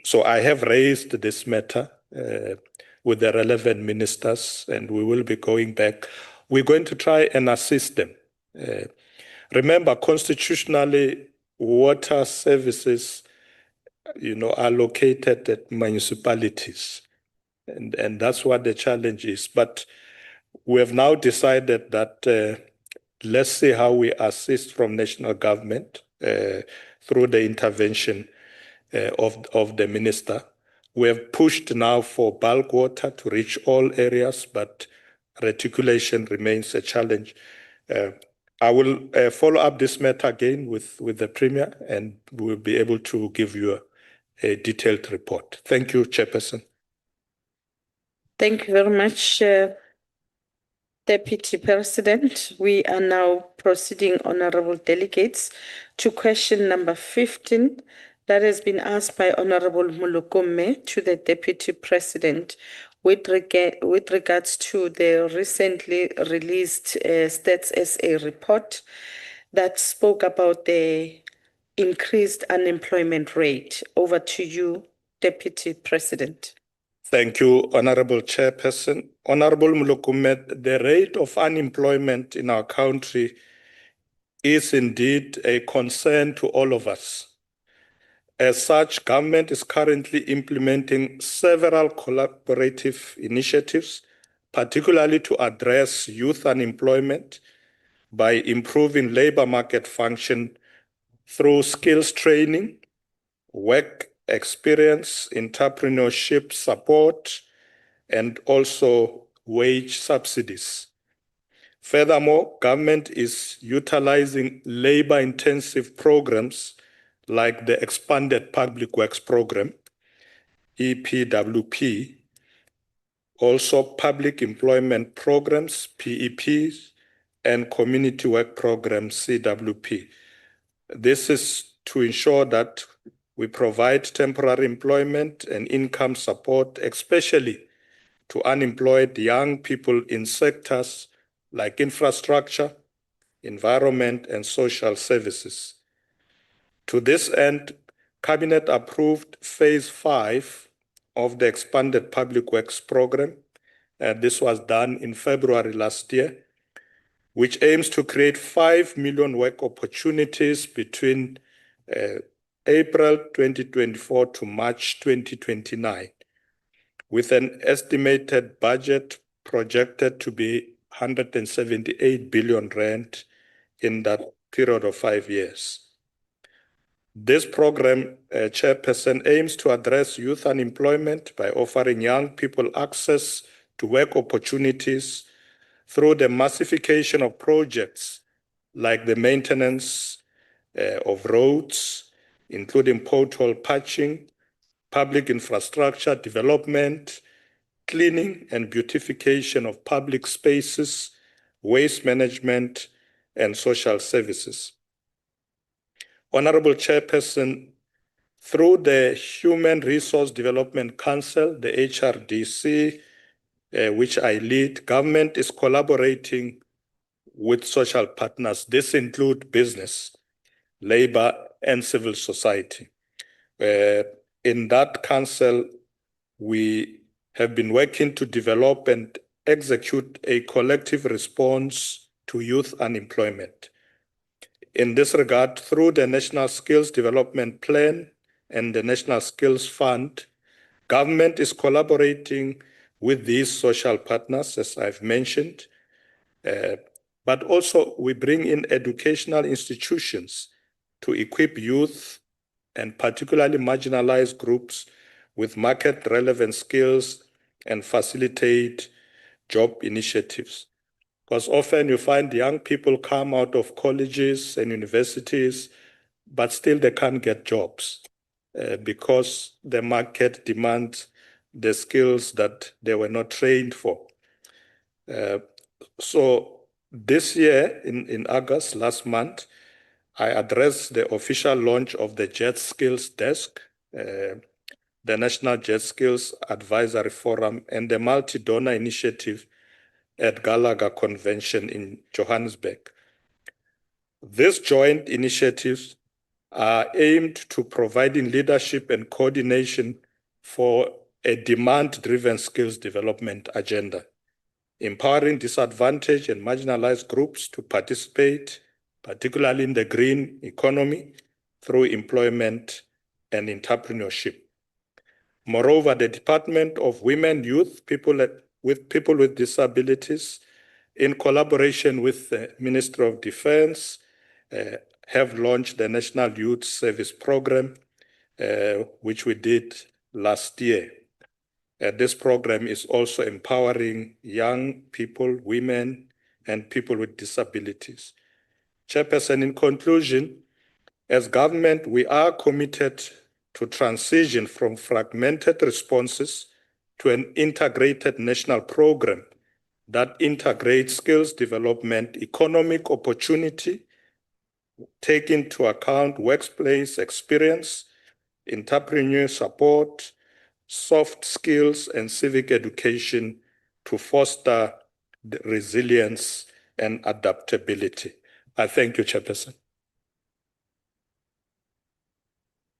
So I have raised this matter with the relevant ministers, and we will be going back. We're going to try and assist them. Remember, constitutionally, water services, are located at municipalities, and that's what the challenge is. But we have now decided that let's see how we assist from national government through the intervention of the minister. We have pushed now for bulk water to reach all areas, but reticulation remains a challenge. I will follow up this matter again with the Premier, and we'll be able to give you a detailed report. Thank you, Chairperson. Thank you very much, Deputy President. We are now proceeding, honorable delegates, to question number 15 that has been asked by Honorable Mulukume to the Deputy President with regards to the recently released Stats SA report that spoke about the increased unemployment rate. Over to you, Deputy President. Thank you, Honorable Chairperson. Honorable Mulukume, the rate of unemployment in our country is indeed a concern to all of us. As such, government is currently implementing several collaborative initiatives, particularly to address youth unemployment by improving labor market function through skills training, work experience, entrepreneurship support, and also wage subsidies. Furthermore, government is utilizing labor-intensive programs like the Expanded Public Works Program, EPWP, also public employment programs, PEPs, and community work programs, CWP. This is to ensure that we provide temporary employment and income support, especially to unemployed young people in sectors like infrastructure, environment, and social services. To this end, Cabinet approved Phase 5 of the Expanded Public Works Program. This was done in February last year, which aims to create 5 million work opportunities between April 2024 to March 2029, with an estimated budget projected to be 178 billion rand in that period of 5 years. This program, Chairperson, aims to address youth unemployment by offering young people access to work opportunities through the massification of projects like the maintenance of roads, including pothole patching, public infrastructure development, cleaning and beautification of public spaces, waste management, and social services. Honorable Chairperson, through the Human Resource Development Council, the HRDC, which I lead, government is collaborating with social partners. This includes business, labor, and civil society. In that council, we have been working to develop and execute a collective response to youth unemployment. In this regard, through the National Skills Development Plan and the National Skills Fund, government is collaborating with these social partners, as I've mentioned, but also we bring in educational institutions to equip youth and particularly marginalized groups with market-relevant skills and facilitate job initiatives. Because often you find young people come out of colleges and universities, but still they can't get jobs because the market demands the skills that they were not trained for. So this year, in August, last month, I addressed the official launch of the Jet Skills Desk, the National Jet Skills Advisory Forum, and the multi-donor initiative at Gallagher Convention in Johannesburg. These joint initiatives are aimed to providing leadership and coordination for a demand-driven skills development agenda, empowering disadvantaged and marginalized groups to participate, particularly in the green economy, through employment and entrepreneurship. Moreover, the Department of Women, Youth, People with Disabilities, in collaboration with the Ministry of Defense, have launched the National Youth Service Program, which we did last year. This program is also empowering young people, women, and people with disabilities. Chairperson, in conclusion, as government, we are committed to transition from fragmented responses to an integrated national program that integrates skills development, economic opportunity, take into account workplace experience, entrepreneur support, soft skills, and civic education to foster the resilience and adaptability. I thank you, Chairperson.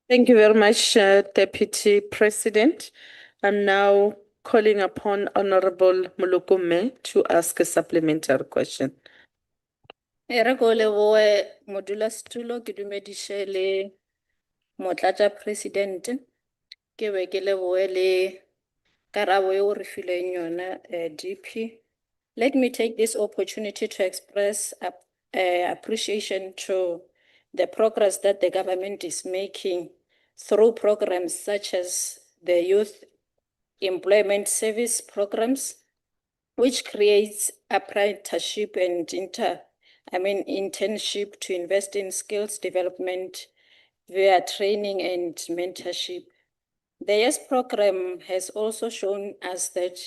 Thank you very much, Deputy President. I'm now calling upon Honorable Mulukume to ask a supplementary question. Re go leboe modulasetulo ke dumediše le motlatša president ke be ke leboe le karabo eo re fileng yona DP. Let me take this opportunity to express appreciation to the progress that the government is making through programs such as the Youth Employment Service programs, which creates apprenticeship and internship to invest in skills development via training and mentorship. The YES program has also shown us that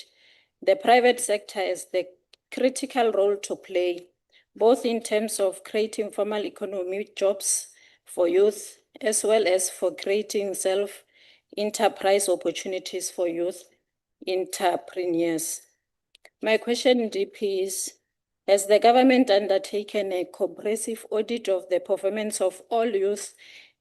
the private sector has the critical role to play, both in terms of creating formal economic jobs for youth, as well as for creating self-enterprise opportunities for youth entrepreneurs. My question, DP, is, has the government undertaken a comprehensive audit of the performance of all youth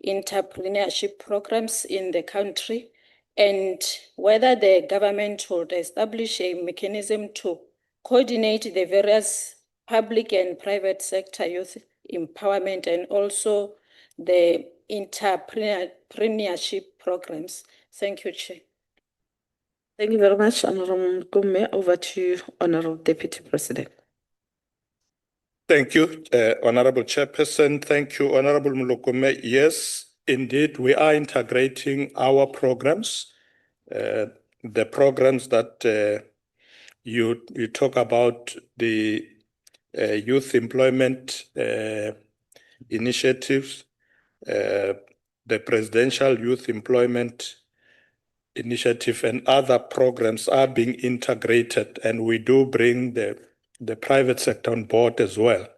entrepreneurship programs in the country, and whether the government would establish a mechanism to coordinate the various public and private sector youth empowerment and also the entrepreneurship programs? Thank you, Chair. Thank you very much, Honorable Mulukume. Over to you, Honorable Deputy President. Thank you, Honorable Chairperson. Thank you, Honorable Mulukume. Yes, indeed, we are integrating our programs, the programs that you talk about, the youth employment initiatives, the Presidential Youth Employment Initiative and other programs are being integrated, and we do bring the private sector on board as well.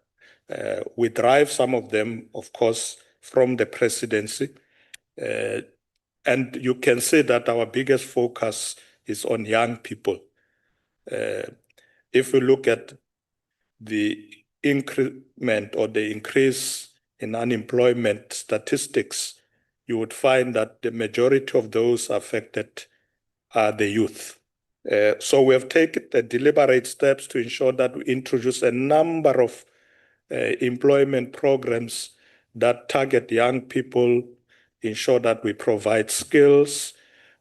We drive some of them, of course, from the presidency. And you can see that our biggest focus is on young people. If we look at the increment or the increase in unemployment statistics, you would find that the majority of those affected are the youth. So we have taken the deliberate steps to ensure that we introduce a number of employment programs that target young people, ensure that we provide skills,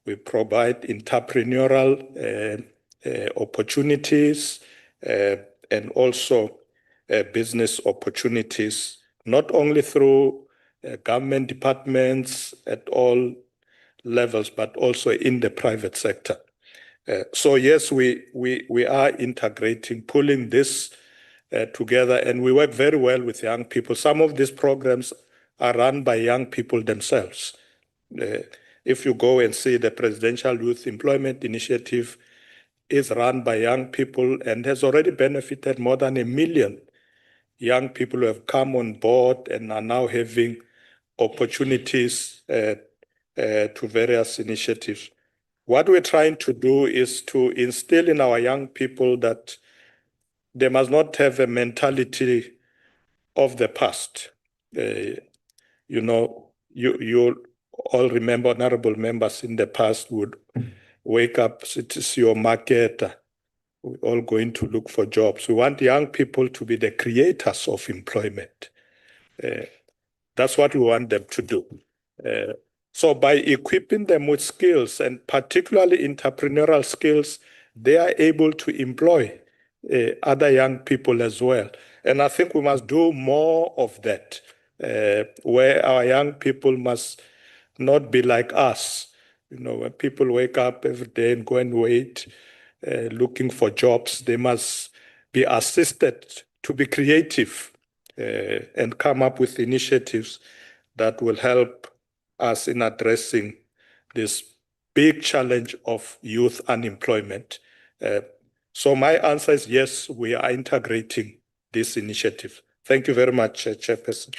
we provide entrepreneurial opportunities, and also business opportunities, not only through government departments at all levels, but also in the private sector. So yes, we are integrating, pulling this together, and we work very well with young people. Some of these programs are run by young people themselves. If you go and see the Presidential Youth Employment Initiative is run by young people and has already benefited more than 1 million young people who have come on board and are now having opportunities to various initiatives. What we're trying to do is to instill in our young people that they must not have a mentality of the past. You know, you all remember honorable members in the past would wake up, it's your market, we're all going to look for jobs. We want young people to be the creators of employment. That's what we want them to do. So by equipping them with skills, and particularly entrepreneurial skills, they are able to employ other young people as well. And I think we must do more of that, where our young people must not be like us. You know, when people wake up every day and go and wait, looking for jobs, they must be assisted to be creative and come up with initiatives that will help us in addressing this big challenge of youth unemployment. So my answer is yes, we are integrating this initiative. Thank you very much, Chairperson.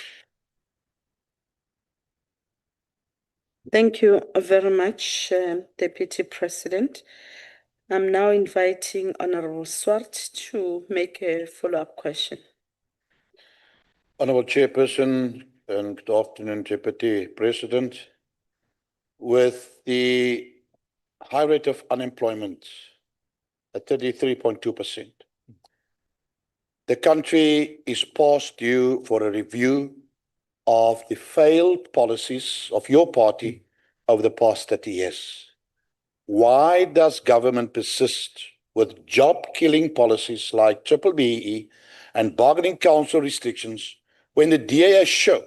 Thank you very much, Deputy President. I'm now inviting Honorable Swart to make a follow-up question. Honorable Chairperson, and good afternoon, Deputy President. With the high rate of unemployment at 33.2%, the country is past due for a review of the failed policies of your party over the past 30 years. Why does government persist with job-killing policies like BBBE and bargaining council restrictions when the DA show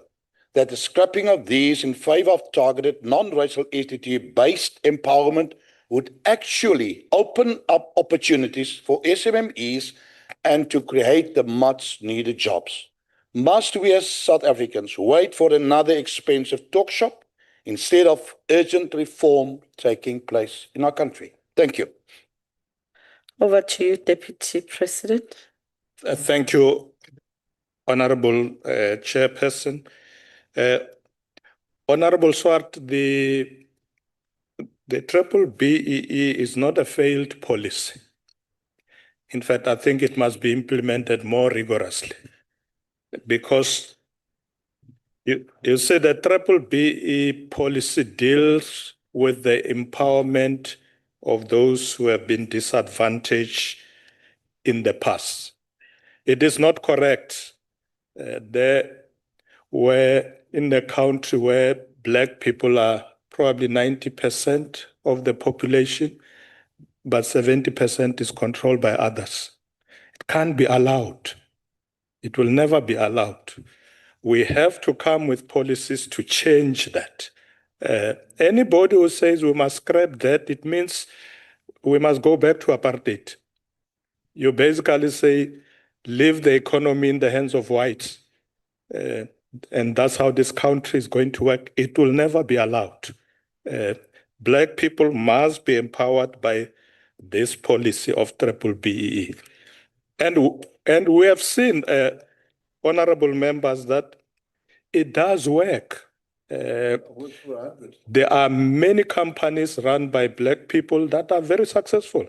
that the scrapping of these in favor of targeted non-racial SDT-based empowerment would actually open up opportunities for SMMEs and to create the much-needed jobs? Must we as South Africans wait for another expensive talk shop instead of urgent reform taking place in our country? Thank you. Over to you, Deputy President. Thank you, Honorable Chairperson. Honorable Swart, the BBBEE is not a failed policy. In fact, I think it must be implemented more rigorously, because you say the BBBE policy deals with the empowerment of those who have been disadvantaged in the past. It is not correct. There were in the country where Black people are probably 90% of the population, but 70% is controlled by others. It can't be allowed. It will never be allowed. We have to come with policies to change that. Anybody who says we must scrap that, it means we must go back to apartheid. You basically say, leave the economy in the hands of whites. and that's how this country is going to work, it will never be allowed. Black people must be empowered by this policy of triple BEE. And we have seen, honorable members, that it does work. There are many companies run by Black people that are very successful.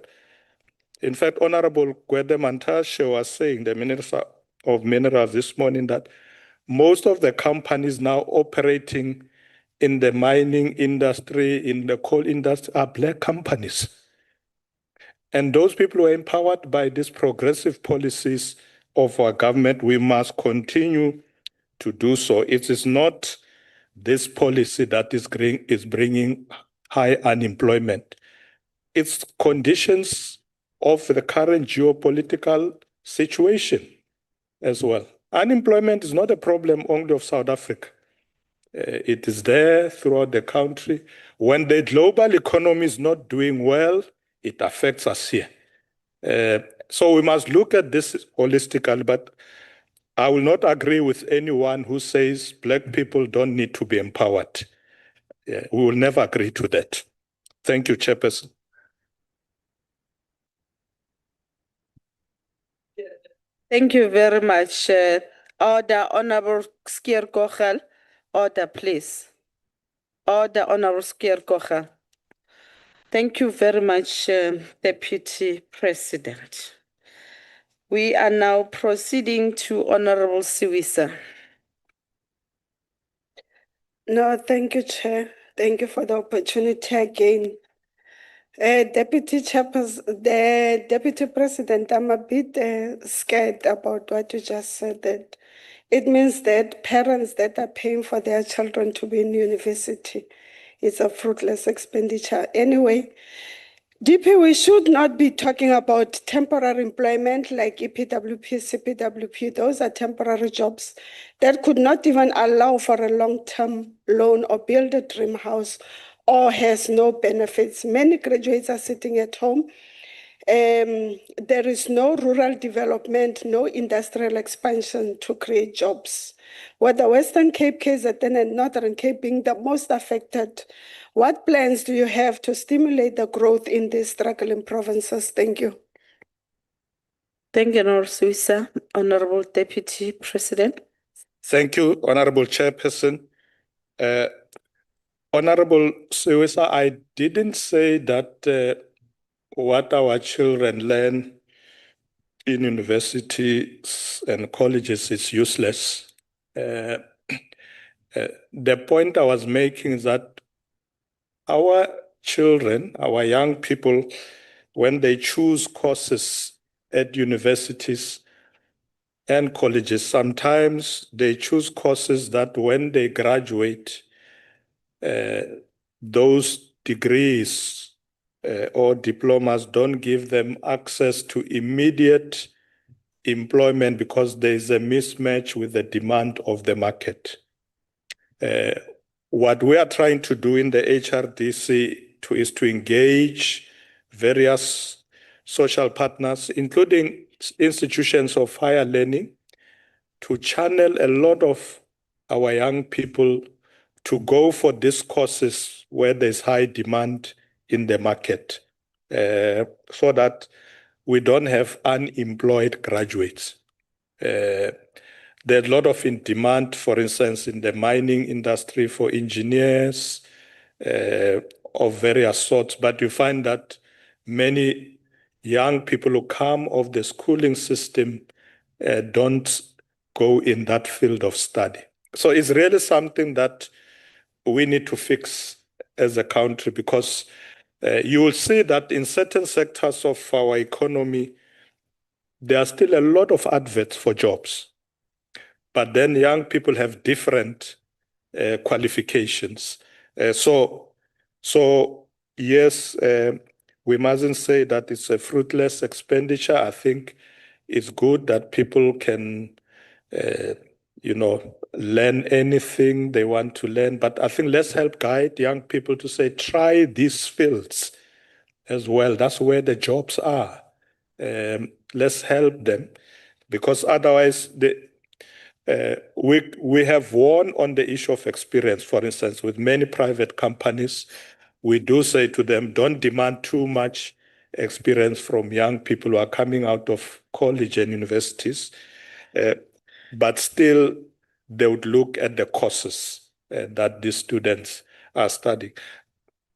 In fact, Honorable Gwede Mantashe was saying, the Minister of Minerals this morning, that most of the companies now operating in the mining industry, in the coal industry, are Black companies. And those people were empowered by these progressive policies of our government. We must continue to do so. It is not this policy that is bringing high unemployment. It's conditions of the current geopolitical situation as well. Unemployment is not a problem only of South Africa. It is there throughout the country. When the global economy is not doing well, it affects us here. So we must look at this holistically, but I will not agree with anyone who says Black people don't need to be empowered. We will never agree to that. Thank you, Chairperson. Thank you very much. Order, Honorable Skier Kochel. Order, please. Order, Honorable Skier Kochel. Thank you very much, Deputy President. We are now proceeding to Honorable Siwisa. No, thank you, Chair. Thank you for the opportunity again. Deputy the Deputy President, I'm a bit scared about what you just said, that it means that parents that are paying for their children to be in university, it's a fruitless expenditure. Anyway, DP, we should not be talking about temporary employment like EPWP, CPWP. Those are temporary jobs that could not even allow for a long-term loan or build a dream house or has no benefits. Many graduates are sitting at home. There is no rural development, no industrial expansion to create jobs. With the Western Cape, KZN, and Northern Cape being the most affected, what plans do you have to stimulate the growth in these struggling provinces? Thank you. Thank you, Honorable Siwisa. Honorable Deputy President. Thank you, Honorable Chairperson. Honorable Siwisa, I didn't say that what our children learn in universities and colleges is useless. The point I was making is that our children, our young people, when they choose courses at universities and colleges, sometimes they choose courses that when they graduate, those degrees or diplomas don't give them access to immediate employment because there is a mismatch with the demand of the market. What we are trying to do in the HRDC is to engage various social partners, including institutions of higher learning, to channel a lot of our young people to go for these courses where there's high demand in the market, so that we don't have unemployed graduates. There's a lot of demand, for instance, in the mining industry for engineers of various sorts, but you find that many young people who come off the schooling system don't go in that field of study. So it's really something that we need to fix as a country, because you will see that in certain sectors of our economy, there are still a lot of adverts for jobs. But then young people have different qualifications. So yes, we mustn't say that it's a fruitless expenditure. I think it's good that people can, learn anything they want to learn. But I think let's help guide young people to say, try these fields as well. That's where the jobs are. Let's help them, because otherwise We have won on the issue of experience. For instance, with many private companies, we do say to them, don't demand too much experience from young people who are coming out of college and universities, but still they would look at the courses that these students are studying.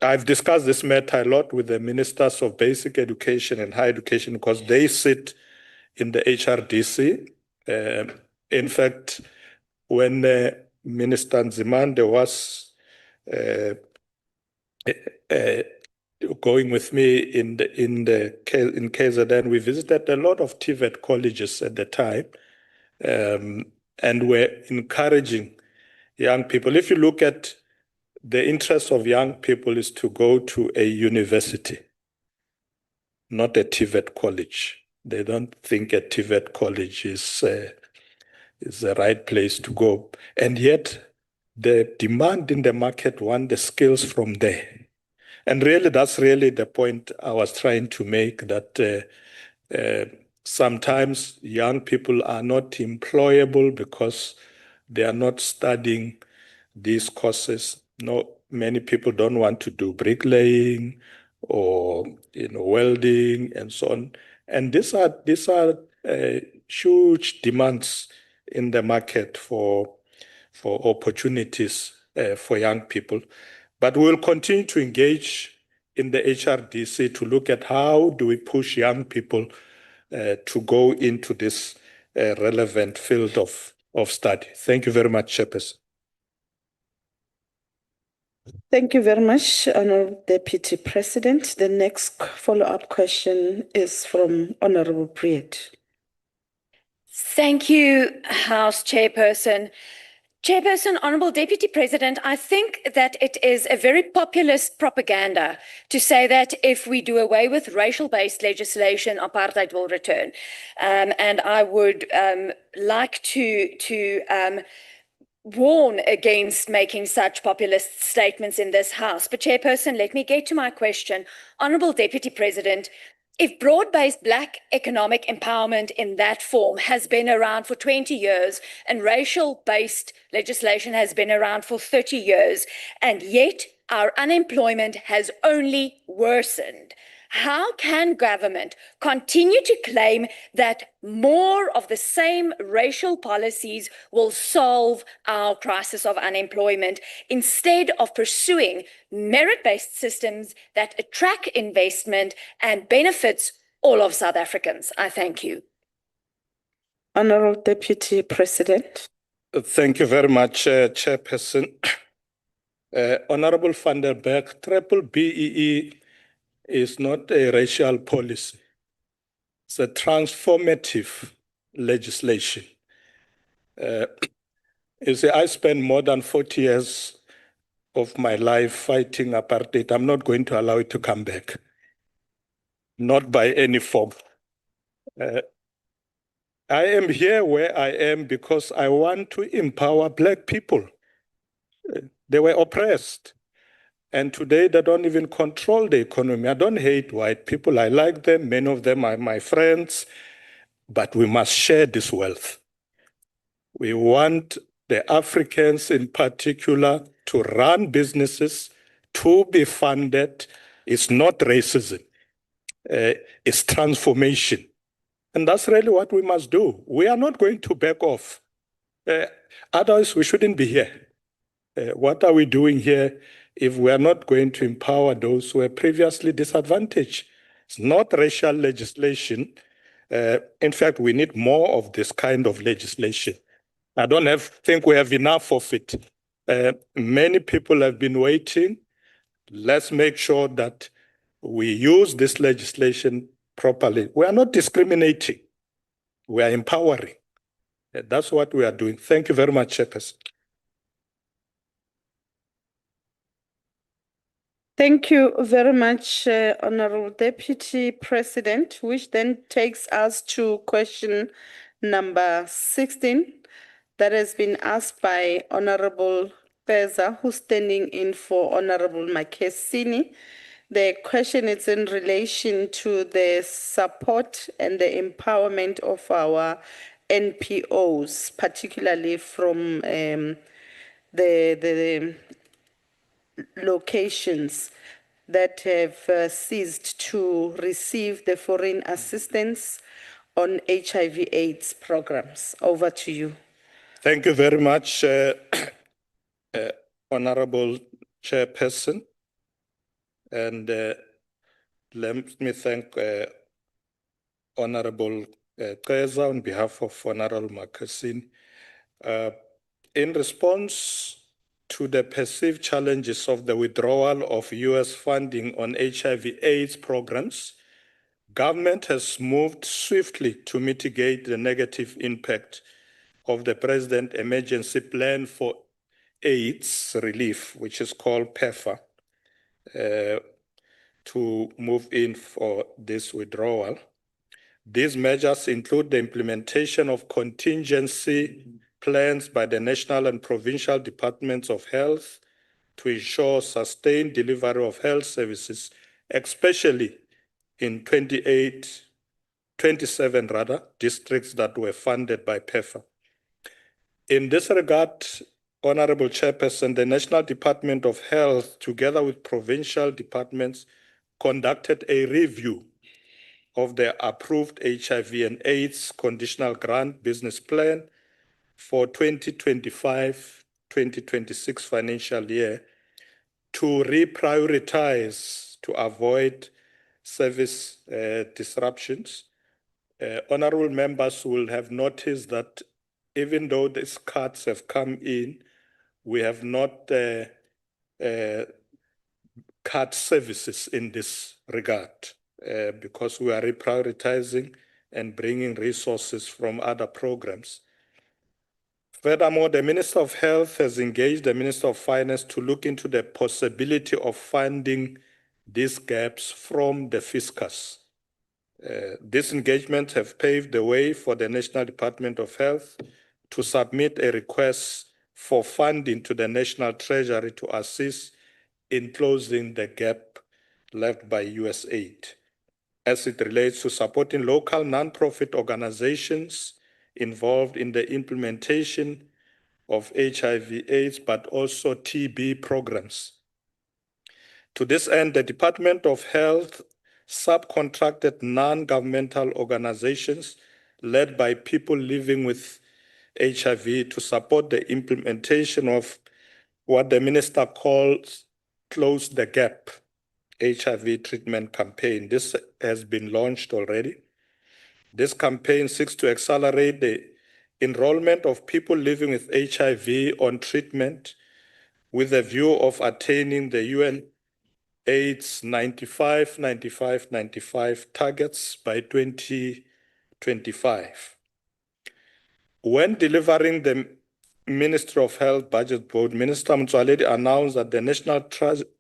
I've discussed this matter a lot with the ministers of basic education and higher education because they sit in the HRDC. In fact, when Minister Nzimande was going with me in KZN, we visited a lot of TVET colleges at the time, and we're encouraging young people. If you look at the interest of young people is to go to a university, not a TVET college. They don't think a TVET college is the right place to go. And yet the demand in the market want the skills from there. And really, that's really the point I was trying to make, that sometimes young people are not employable because they are not studying these courses. No, many people don't want to do bricklaying or welding and so on. And these are huge demands in the market for opportunities for young people. But we'll continue to engage in the HRDC to look at how do we push young people to go into this relevant field of study. Thank you very much, Chairperson. Thank you very much, Honorable Deputy President. The next follow-up question is from Honorable Priet. Thank you, House Chairperson. Chairperson, Honorable Deputy President, I think that it is a very populist propaganda to say that if we do away with racial-based legislation, apartheid will return. And I would like to warn against making such populist statements in this House. But Chairperson, let me get to my question. Honorable Deputy President, if broad-based Black economic empowerment in that form has been around for 20 years and racial-based legislation has been around for 30 years, and yet our unemployment has only worsened, how can government continue to claim that more of the same racial policies will solve our crisis of unemployment instead of pursuing merit-based systems that attract investment and benefits all of South Africans? I thank you. Honorable Deputy President. Thank you very much, Chairperson. Honorable van der Berg, triple BEE is not a racial policy. It's a transformative legislation. You see, I spent more than 40 years of my life fighting apartheid. I'm not going to allow it to come back. Not by any form. I am here where I am because I want to empower Black people. They were oppressed. And today they don't even control the economy. I don't hate white people. I like them. Many of them are my friends. But we must share this wealth. We want the Africans in particular to run businesses, to be funded. It's not racism. It's transformation. And that's really what we must do. We are not going to back off. Otherwise, we shouldn't be here. What are we doing here if we are not going to empower those who were previously disadvantaged? It's not racial legislation. In fact, we need more of this kind of legislation. I don't think we have enough of it. Many people have been waiting. Let's make sure that we use this legislation properly. We are not discriminating. We are empowering. That's what we are doing. Thank you very much, Chairperson. Thank you very much, Honorable Deputy President, which then takes us to question number 16 that has been asked by Honorable Peza, who's standing in for Honorable Makesini. The question is in relation to the support and the empowerment of our NPOs, particularly from the locations that have ceased to receive the foreign assistance on HIV/AIDS programs. Over to you. Thank you very much, Honorable Chairperson. And let me thank Honorable Keza on behalf of Honorable Makasin. In response to the perceived challenges of the withdrawal of US funding on HIV/AIDS programs, government has moved swiftly to mitigate the negative impact of the President Emergency Plan for AIDS Relief, which is called PEFA, to move in for this withdrawal. These measures include the implementation of contingency plans by the national and provincial departments of health to ensure sustained delivery of health services, especially in 27 districts that were funded by PEFA. In this regard, Honorable Chairperson, the National Department of Health, together with provincial departments, conducted a review of the approved HIV and AIDS conditional grant business plan for 2025-2026 financial year to reprioritize to avoid service disruptions. Honorable members will have noticed that even though these cuts have come in, we have not cut services in this regard because we are reprioritizing and bringing resources from other programs. Furthermore, the Minister of Health has engaged the Minister of Finance to look into the possibility of funding these gaps from the fiscus. This engagement has paved the way for the National Department of Health to submit a request for funding to the National Treasury to assist in closing the gap left by US aid, as it relates to supporting local nonprofit organizations involved in the implementation of HIV/AIDS, but also TB programs. To this end, the Department of Health subcontracted non-governmental organizations led by people living with HIV to support the implementation of what the minister calls Close the Gap HIV treatment campaign. This has been launched already. This campaign seeks to accelerate the enrollment of people living with HIV on treatment with a view of attaining the UN AIDS 95-95-95 targets by 2025. When delivering the Ministry of Health Budget Board, Minister Motsoaledi announced that the National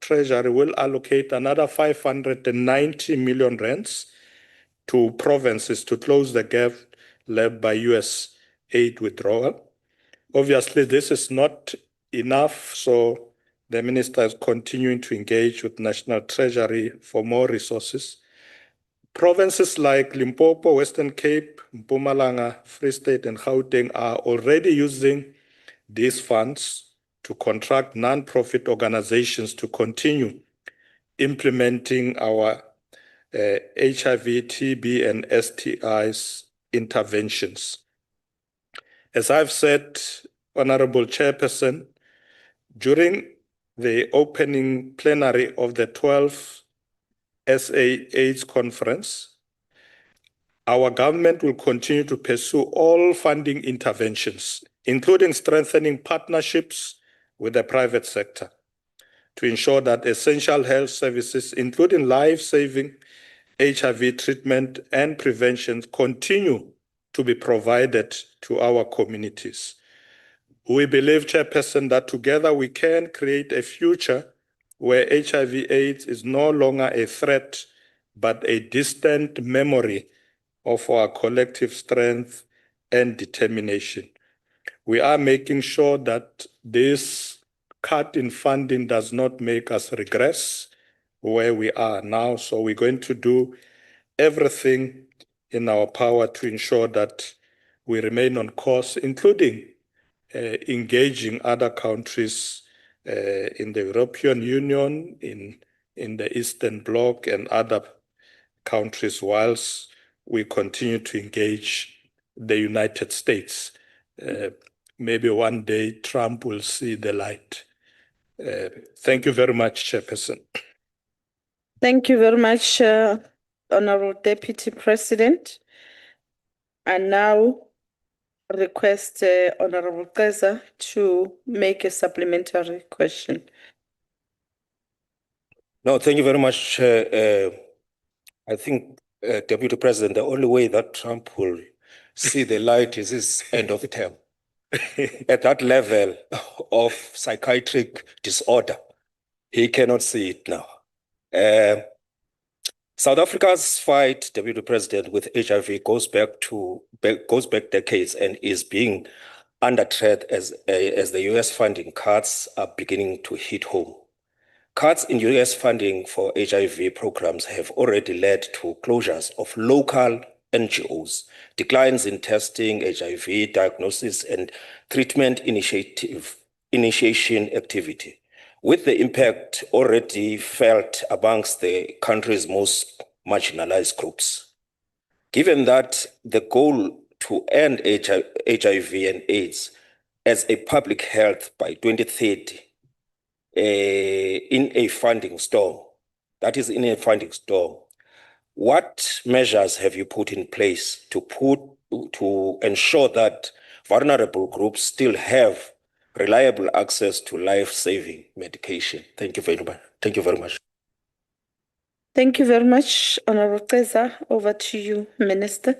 Treasury will allocate another 590 million rands to provinces to close the gap left by US aid withdrawal. Obviously, this is not enough, so the minister is continuing to engage with National Treasury for more resources. Provinces like Limpopo, Western Cape, Mpumalanga, Free State, and Gauteng are already using these funds to contract non-profit organizations to continue implementing our HIV, TB, and STIs interventions. As I've said, Honorable Chairperson, during the opening plenary of the 12th SA AIDS Conference, our government will continue to pursue all funding interventions, including strengthening partnerships with the private sector to ensure that essential health services, including life-saving HIV treatment and prevention, continue to be provided to our communities. We believe, Chairperson, that together we can create a future where HIV/AIDS is no longer a threat, but a distant memory of our collective strength and determination. We are making sure that this cut in funding does not make us regress where we are now. So we're going to do everything in our power to ensure that we remain on course, including engaging other countries in the European Union, in the Eastern Bloc and other countries, whilst we continue to engage the United States. Maybe one day Trump will see the light. Thank you very much, Chairperson. Thank you very much, Honorable Deputy President. I now request Honorable Keza to make a supplementary question. No, thank you very much. I think, Deputy President, the only way that Trump will see the light is his end of term. At that level of psychiatric disorder, he cannot see it now. South Africa's fight, Deputy President, with HIV goes back decades and is being under threat as the US funding cuts are beginning to hit home. Cuts in US funding for HIV programs have already led to closures of local NGOs, declines in testing, HIV diagnosis, and treatment initiation activity, with the impact already felt amongst the country's most marginalized groups. Given that the goal to end HIV and AIDS as a public health by 2030 in a funding storm, what measures have you put in place to ensure that vulnerable groups still have reliable access to life-saving medication? Thank you very much. Thank you very much. Thank you very much, Honorable Keza. Over to you, Minister.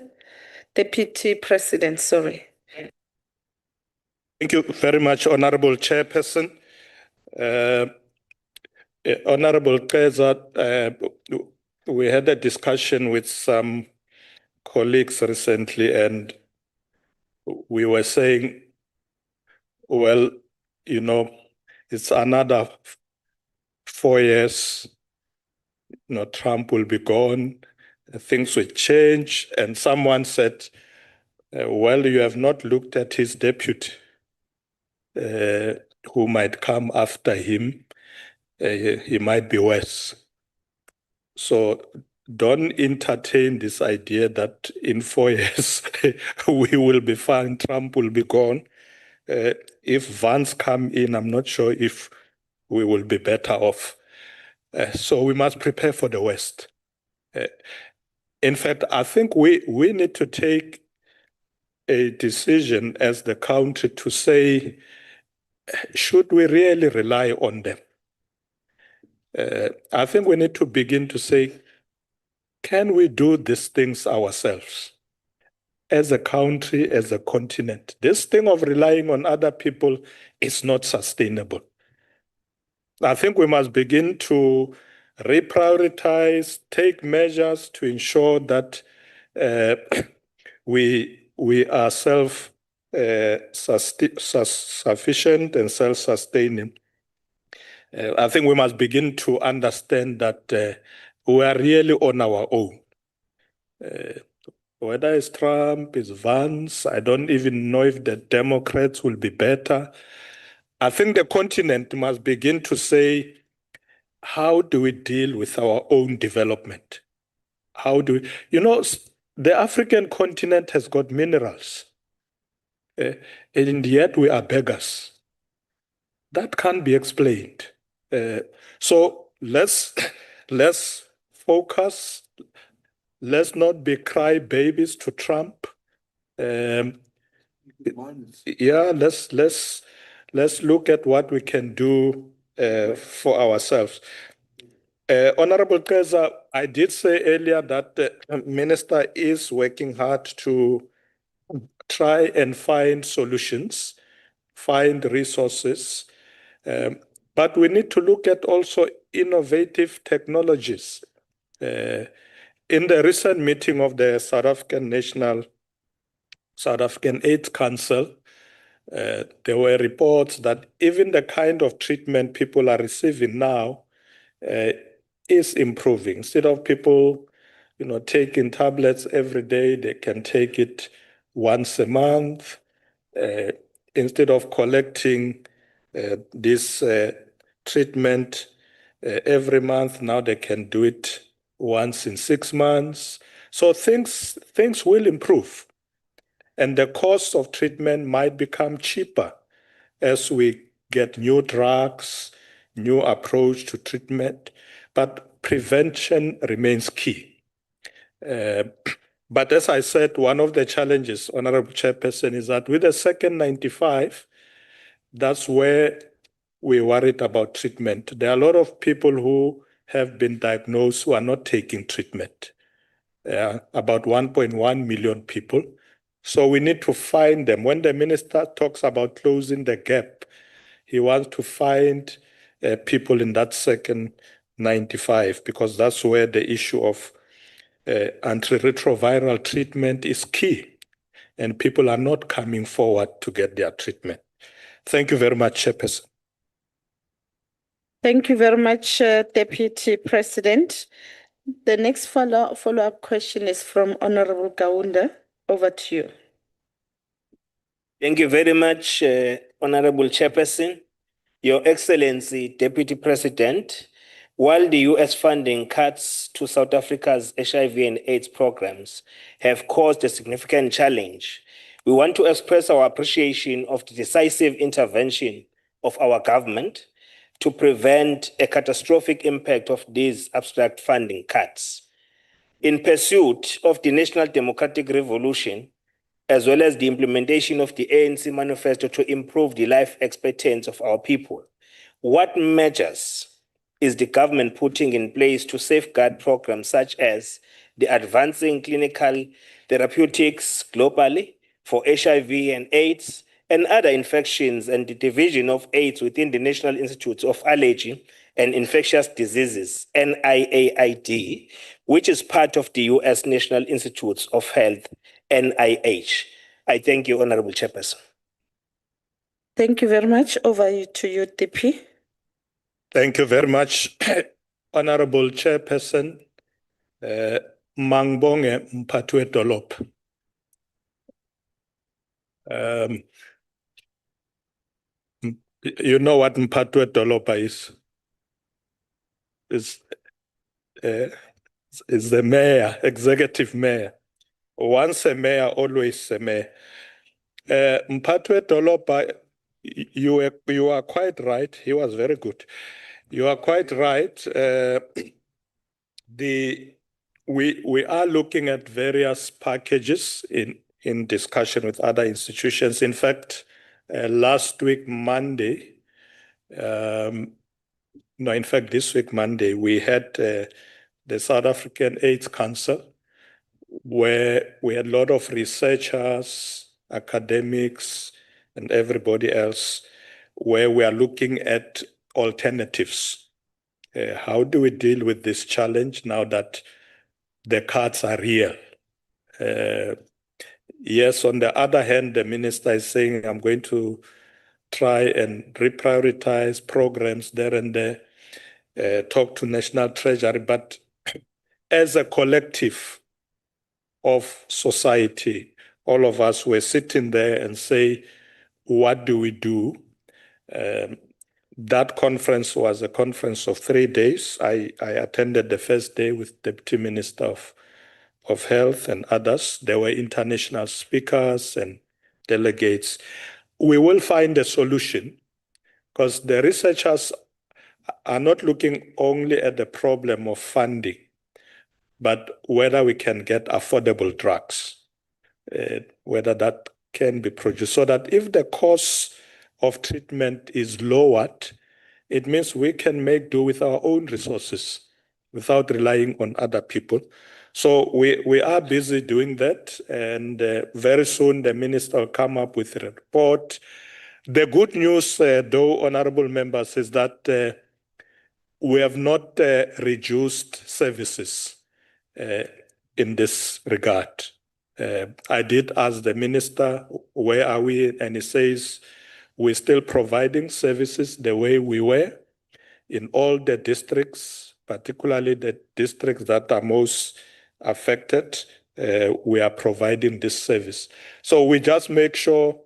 Deputy President, sorry. Thank you very much, Honorable Chairperson. Honorable Keza, we had a discussion with some colleagues recently, and we were saying, well, you know, it's another 4 years, Trump will be gone, things will change. And someone said, well, you have not looked at his deputy, who might come after him. He might be worse. So don't entertain this idea that in 4 years we will be fine, Trump will be gone. If Vance come in, I'm not sure if we will be better off. So we must prepare for the worst. In fact, I think we need to take a decision as the country to say, should we really rely on them? I think we need to begin to say, can we do these things ourselves? As a country, as a continent, this thing of relying on other people is not sustainable. I think we must begin to reprioritize, take measures to ensure that we are self-sufficient and self-sustaining. I think we must begin to understand that we are really on our own. Whether it's Trump, it's Vance, I don't even know if the Democrats will be better. I think the continent must begin to say, how do we deal with our own development? How do we, the African continent has got minerals, and yet we are beggars. That can't be explained. So let's focus. Let's not be crybabies to Trump. Yeah, let's look at what we can do for ourselves. Honorable Keza, I did say earlier that the minister is working hard to try and find solutions, find resources, but we need to look at also innovative technologies. In the recent meeting of the South African AIDS Council, there were reports that even the kind of treatment people are receiving now is improving. Instead of people, taking tablets every day, they can take it once a month. Instead of collecting this treatment every month, now they can do it once in 6 months. So things will improve. And the cost of treatment might become cheaper as we get new drugs, new approach to treatment, but prevention remains key. But as I said, one of the challenges, Honorable Chairperson, is that with the second 95, that's where we're worried about treatment. There are a lot of people who have been diagnosed who are not taking treatment, about 1.1 million people. So we need to find them. When the minister talks about closing the gap, he wants to find people in that second 95, because that's where the issue of antiretroviral treatment is key, and people are not coming forward to get their treatment. Thank you very much, Chairperson. Thank you very much, Deputy President. The next follow-up question is from Honorable Kaunda. Over to you. Thank you very much, Honorable Chairperson. Your Excellency, Deputy President, while the US funding cuts to South Africa's HIV and AIDS programs have caused a significant challenge, we want to express our appreciation of the decisive intervention of our government to prevent a catastrophic impact of these abstract funding cuts. In pursuit of the National Democratic Revolution, as well as the implementation of the ANC manifesto to improve the life expectancy of our people, what measures is the government putting in place to safeguard programs such as the Advancing Clinical Therapeutics globally for HIV and AIDS and other infections, and the Division of AIDS within the National Institute of Allergy and Infectious Diseases, NIAID, which is part of the US National Institutes of Health, NIH. I thank you, Honorable Chairperson. Thank you very much. Over to you, DP. Thank you very much, Honorable Chairperson. Mangbonge Mphathu Dolop. You know what Mphathu Dolop is? Is the mayor, executive mayor. Once a mayor, always a mayor. Mphathu Dolop, you are quite right. He was very good. You are quite right. We are looking at various packages in discussion with other institutions. In fact, last week, Monday, this week, Monday, we had the South African AIDS Council, where we had a lot of researchers, academics, and everybody else, where we are looking at alternatives. How do we deal with this challenge now that the cuts are real? Yes, on the other hand, the minister is saying, I'm going to try and reprioritize programs there and there, talk to National Treasury, but as a collective of society, all of us were sitting there and say, what do we do? That conference was a conference of 3 days. I attended the first day with Deputy Minister of Health and others. There were international speakers and delegates. We will find a solution, because the researchers are not looking only at the problem of funding, but whether we can get affordable drugs, whether that can be produced, so that if the cost of treatment is lowered, it means we can make do with our own resources without relying on other people. So we are busy doing that, and very soon the minister will come up with a report. The good news, though, honorable members, is that we have not reduced services in this regard. I did ask the minister, where are we? And he says, we're still providing services the way we were in all the districts, particularly the districts that are most affected. we are providing this service. So we just make sure,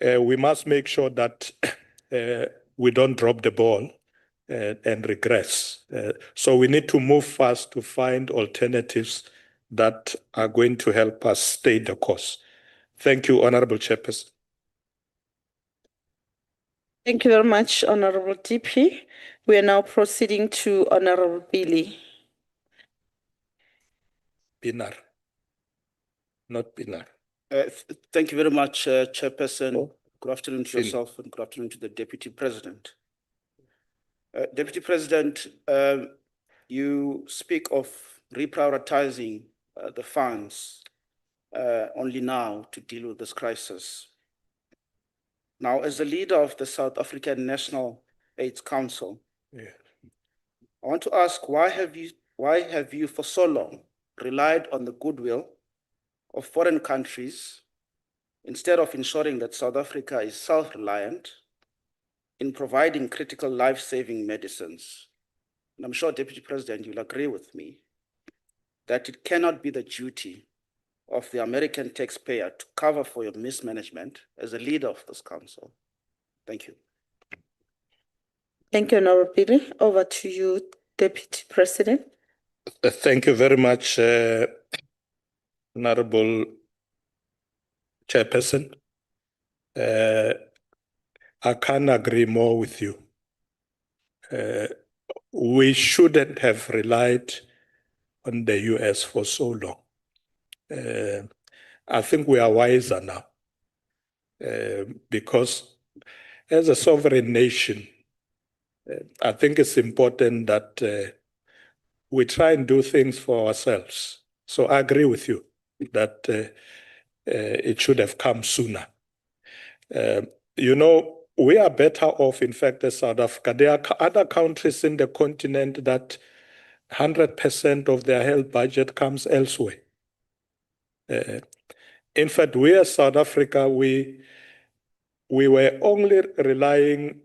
we must make sure that we don't drop the ball and regress. So we need to move fast to find alternatives that are going to help us stay the course. Thank you, Honorable Chairperson. Thank you very much, Honorable DP. We are now proceeding to Honorable Billy. Pinar, not Pinar. Thank you very much, Chairperson. Oh. Good afternoon to Phil. yourself and good afternoon to the Deputy President. Deputy President, you speak of reprioritizing the funds only now to deal with this crisis. Now, as the leader of the South African National AIDS Council, I want to ask, why have you for so long relied on the goodwill of foreign countries instead of ensuring that South Africa is self-reliant in providing critical life-saving medicines? And I'm sure, Deputy President, you'll agree with me that it cannot be the duty of the American taxpayer to cover for your mismanagement as a leader of this council. Thank you. Thank you, Honorable Billy. Over to you, Deputy President. Thank you very much, Honorable Chairperson. I can't agree more with you. We shouldn't have relied on the US for so long. I think we are wiser now because as a sovereign nation, I think it's important that we try and do things for ourselves. So I agree with you that it should have come sooner. You know, we are better off, in fact, as South Africa. There are other countries in the continent that 100% of their health budget comes elsewhere. In fact, we as South Africa, we were only relying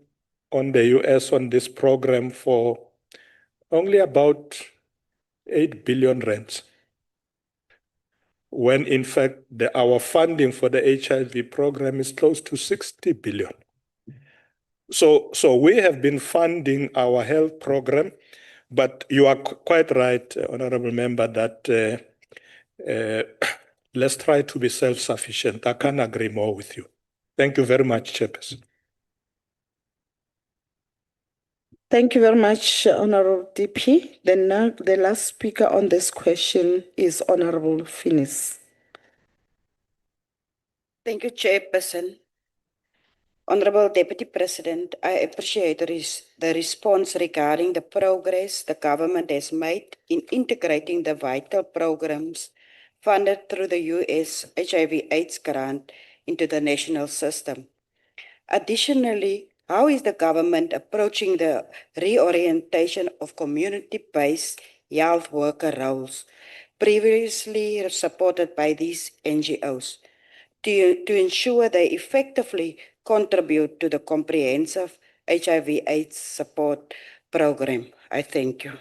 on the US on this program for only about 8 billion rands, when in fact our funding for the HIV program is close to 60 billion. So we have been funding our health program, but you are quite right, Honorable Member, that let's try to be self-sufficient. I can't agree more with you. Thank you very much, Chairperson. Thank you very much, Honorable DP. The last speaker on this question is Honorable Finis. Thank you, Chairperson. Honorable Deputy President, I appreciate the response regarding the progress the government has made in integrating the vital programs funded through the US HIV/AIDS grant into the national system. Additionally, how is the government approaching the reorientation of community-based health worker roles previously supported by these NGOs to ensure they effectively contribute to the comprehensive HIV/AIDS support program? I thank you.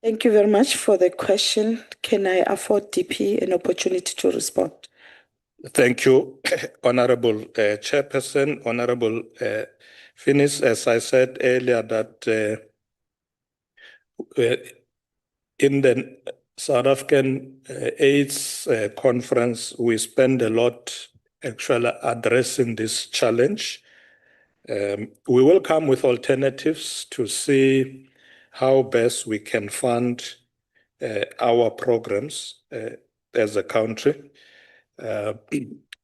Thank you very much for the question. Can I afford DP an opportunity to respond? Thank you, Honorable Chairperson, Honorable Finis. As I said earlier, that in the South African AIDS conference, we spend a lot actually addressing this challenge. We will come with alternatives to see how best we can fund our programs as a country.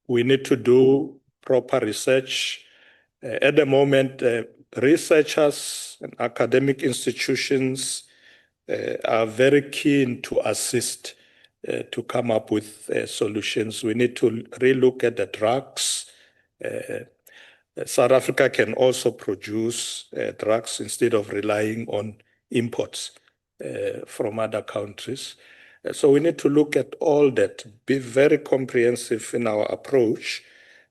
We need to do proper research. At the moment, researchers and academic institutions are very keen to assist to come up with solutions. We need to relook at the drugs. South Africa can also produce drugs instead of relying on imports from other countries. So we need to look at all that, be very comprehensive in our approach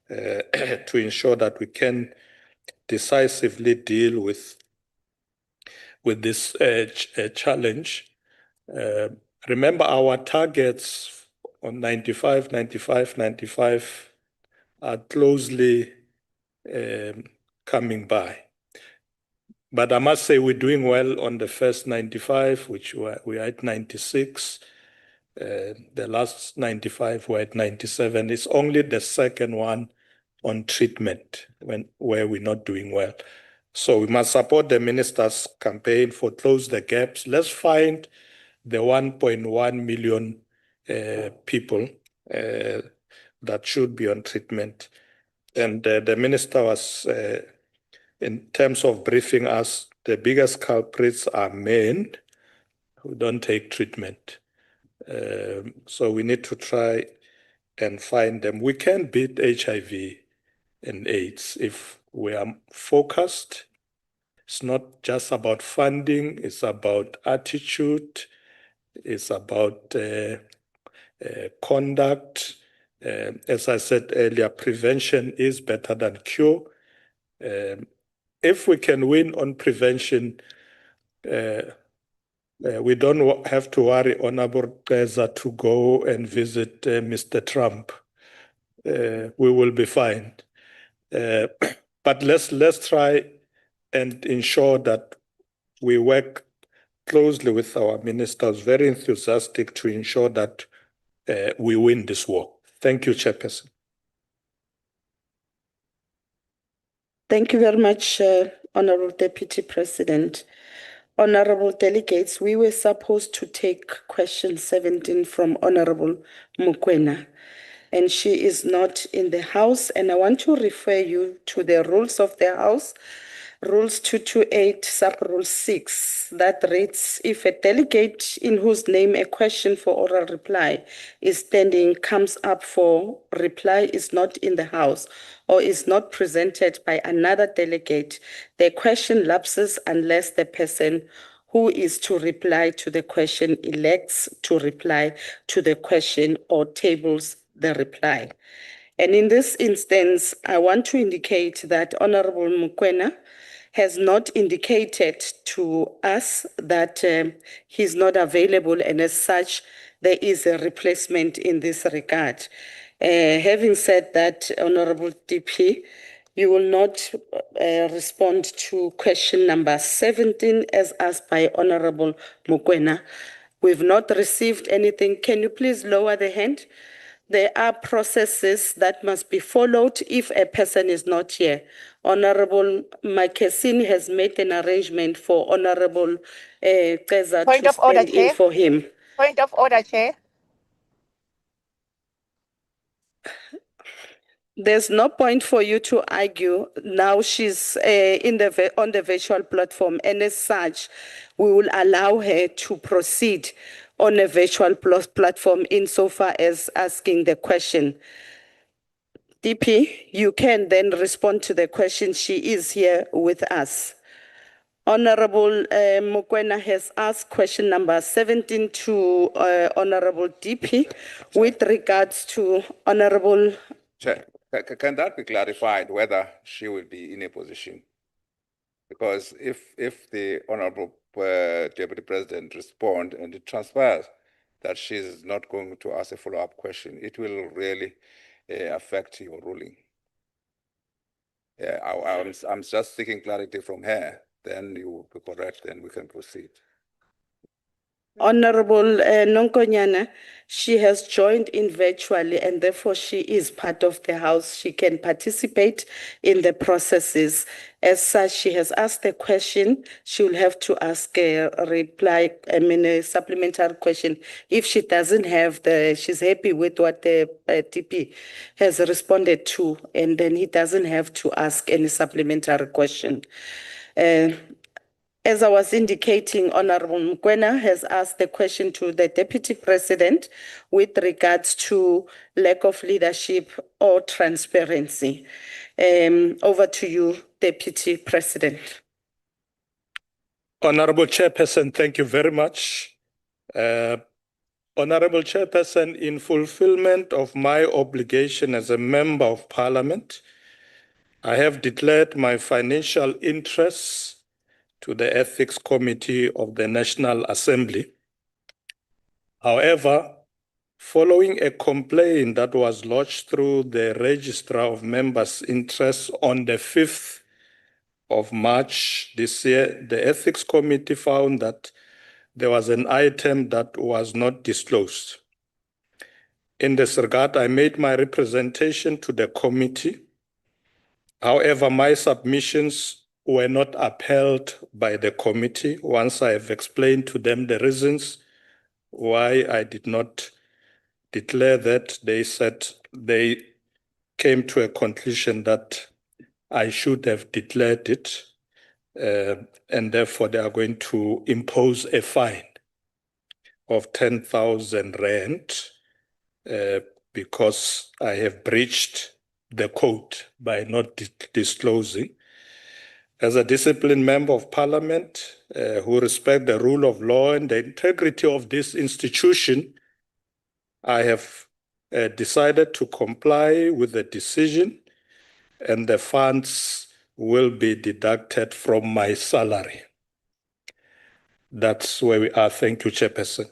to ensure that we can decisively deal with this challenge. Remember our targets on 95, 95, 95 are closely coming by. But I must say we're doing well on the first 95, which we are at 96. The last 95 were at 97. It's only the second one on treatment where we're not doing well. So we must support the minister's campaign for Close the Gaps. Let's find the 1.1 million people that should be on treatment. And the minister was, in terms of briefing us, the biggest culprits are men who don't take treatment. So we need to try and find them. We can beat HIV and AIDS if we are focused. It's not just about funding, it's about attitude, it's about conduct. As I said earlier, prevention is better than cure. If we can win on prevention, we don't have to worry, Honorable Keza, to go and visit Mr. Trump. We will be fine. But let's try and ensure that we work closely with our ministers, very enthusiastic to ensure that we win this war. Thank you, Chairperson. Thank you very much, Honorable Deputy President. Honorable delegates, we were supposed to take question 17 from Honorable Mukwena, and she is not in the House, and I want to refer you to the rules of the House, Rules 228, Sub-Rule 6, that reads, if a delegate in whose name a question for oral reply is standing comes up for reply is not in the House or is not presented by another delegate, the question lapses unless the person who is to reply to the question elects to reply to the question or tables the reply. And in this instance, I want to indicate that Honorable Mukwena has not indicated to us that he's not available, and as such, there is a replacement in this regard. Having said that, Honorable DP, you will not respond to question number 17 as asked by Honorable Mukwena. We've not received anything. Can you please lower the hand? There are processes that must be followed if a person is not here. Honorable Makesini has made an arrangement for Honorable Keza to stand in for him. Point of order, Chair. There's no point for you to argue. Now she's on the virtual platform, and as such, we will allow her to proceed on a virtual platform insofar as asking the question. DP, you can then respond to the question. She is here with us. Honorable Mukwena has asked question number 17 to Honorable DP with regards to Honorable... Chair, can that be clarified whether she will be in a position? Because if the Honorable Deputy President responds and it transpires that she is not going to ask a follow-up question, it will really affect your ruling. I'm just seeking clarity from her. Then you will be correct, then we can proceed. Honorable Nonkonyana, she has joined in virtually and therefore she is part of the House. She can participate in the processes. As such, she has asked a question. She will have to ask a reply, a supplementary question. If she doesn't have she's happy with what the TP has responded to, and then he doesn't have to ask any supplementary question. As I was indicating, Honorable Mukwena has asked the question to the Deputy President with regards to lack of leadership or transparency. Over to you, Deputy President. Honorable Chairperson, thank you very much. Honorable Chairperson, in fulfillment of my obligation as a Member of Parliament, I have declared my financial interests to the Ethics Committee of the National Assembly. However, following a complaint that was lodged through the Registrar of Members' Interests on the 5th of March this year, the Ethics Committee found that there was an item that was not disclosed. In this regard, I made my representation to the committee. However, my submissions were not upheld by the committee. Once I have explained to them the reasons why I did not declare that, they said they came to a conclusion that I should have declared it, and therefore they are going to impose a fine of 10,000 rand because I have breached the code by not disclosing. As a disciplined member of parliament who respect the rule of law and the integrity of this institution, I have decided to comply with the decision, and the funds will be deducted from my salary. That's where we are. Thank you, Chairperson.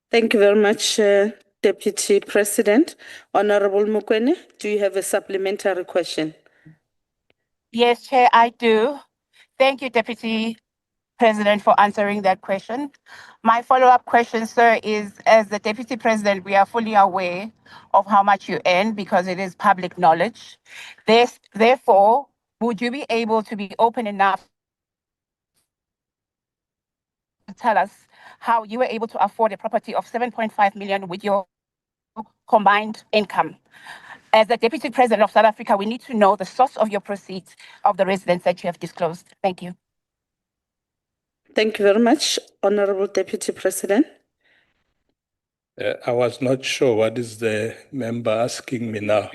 Thank you very much, Deputy President. Honorable Mukwene, do you have a supplementary question? Yes, Chair, I do. Thank you, Deputy President, for answering that question. My follow-up question, sir, is as the Deputy President, we are fully aware of how much you earn because it is public knowledge. Therefore, would you be able to be open enough to tell us how you were able to afford a property of 7.5 million with your combined income? As the Deputy President of South Africa, we need to know the source of your proceeds of the residence that you have disclosed. Thank you. Thank you very much, Honorable Deputy President. I was not sure what is the member asking me now.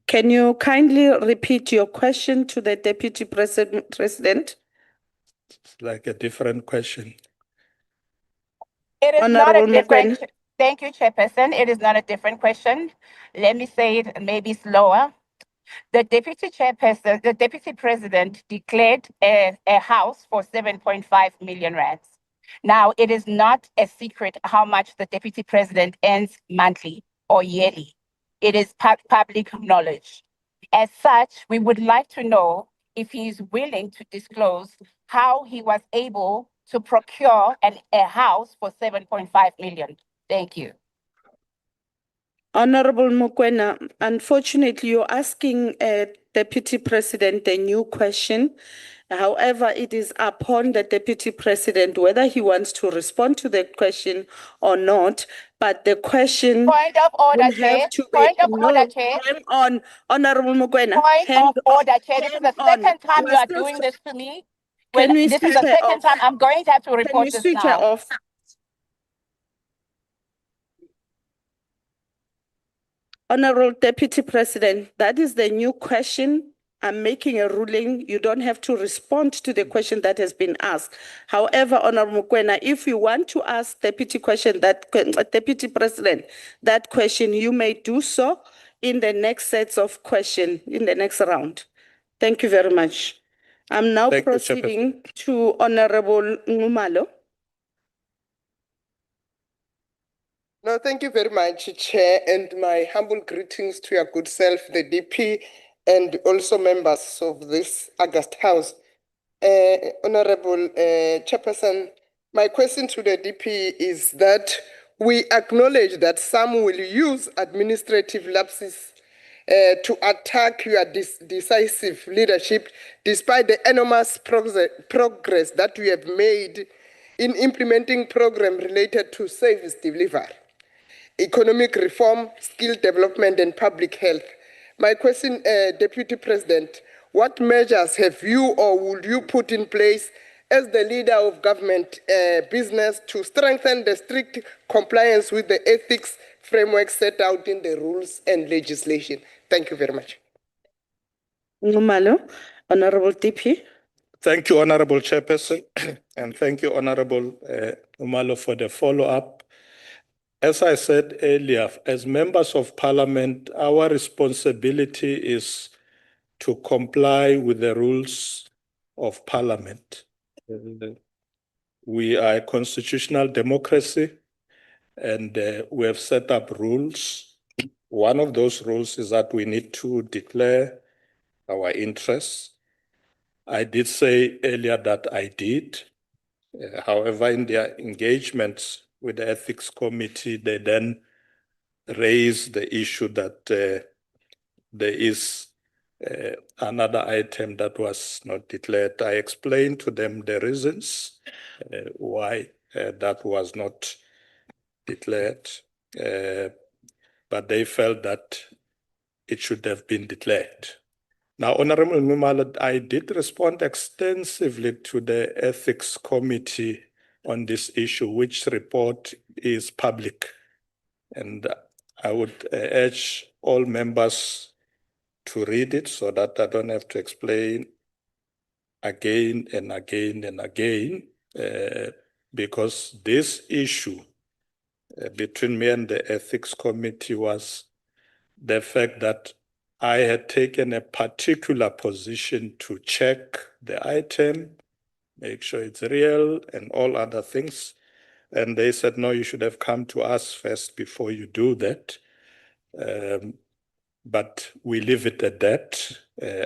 Can you kindly repeat your question to the Deputy President? It's like a different question. It is Honorable not a different. Mukwene. Thank you, Chairperson. It is not a different question. Let me say it maybe slower. The Deputy Chairperson, the Deputy President declared a house for 7.5 million rands. Now, it is not a secret how much the Deputy President earns monthly or yearly. It is public knowledge. As such, we would like to know if he is willing to disclose how he was able to procure a house for 7.5 million. Thank you. Honorable Mukwena, unfortunately, you're asking Deputy President a new question. However, it is upon the Deputy President whether he wants to respond to the question or not. But the question Point of order, will Chair. have to Point be of order, Chair. hang on, Honorable Mukwena. Point Hang of order, Chair. This is the on. second time you We're are still- doing this to me. Can we This is switch the her second off? time. I'm going to have to Can we report this switch her now. off? Honorable Deputy President, that is the new question. I'm making a ruling. You don't have to respond to the question that has been asked. However, Honorable Mukwena, if you want to ask Deputy President that question, you may do so in the next sets of questions, in the next round. Thank you very much. I'm now Thank you, proceeding to Honorable Ngumalo. No, thank you very much, Chair, and my humble greetings to your good self, the DP, and also members of this August House. Honorable Chairperson, my question to the DP is that we acknowledge that some will use administrative lapses to attack your decisive leadership despite the enormous progress that we have made in implementing programs related to service delivery, economic reform, skill development, and public health. My question, Deputy President, what measures have you or will you put in place as the leader of government business to strengthen the strict compliance with the ethics framework set out in the rules and legislation? Thank you very much. Ngumalo, Honorable DP. Thank you, Honorable Chairperson, and thank you, Honorable Umalo, for the follow-up. As I said earlier, as members of parliament, our responsibility is to comply with the rules of parliament. We are a constitutional democracy, and we have set up rules. One of those rules is that we need to declare our interests. I did say earlier that I did. However, in their engagements with the ethics committee, they then raised the issue that there is another item that was not declared. I explained to them the reasons why that was not declared, but they felt that it should have been declared. Now, Honorable Numala, I did respond extensively to the ethics committee on this issue, which report is public. And I would urge all members to read it so that I don't have to explain again and again and again, because this issue between me and the ethics committee was the fact that I had taken a particular position to check the item, make sure it's real and all other things. And they said, no, you should have come to us first before you do that. But we leave it at that.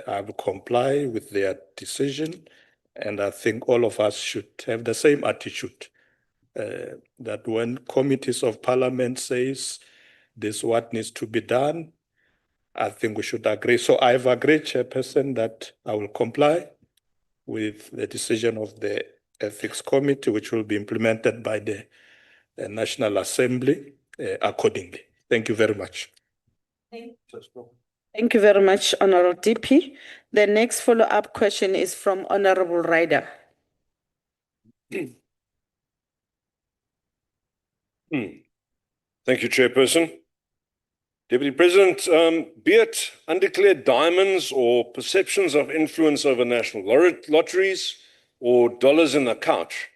I will comply with their decision. And I think all of us should have the same attitude, that when committees of parliament says this is what needs to be done, I think we should agree. So I've agreed, Chairperson, that I will comply with the decision of the Ethics Committee, which will be implemented by the National Assembly accordingly. Thank you very much. Thank you very much, Honorable DP. The next follow-up question is from Honorable Ryder. Thank you, Chairperson. Deputy President, be it undeclared diamonds or perceptions of influence over national lotteries or dollars in the couch,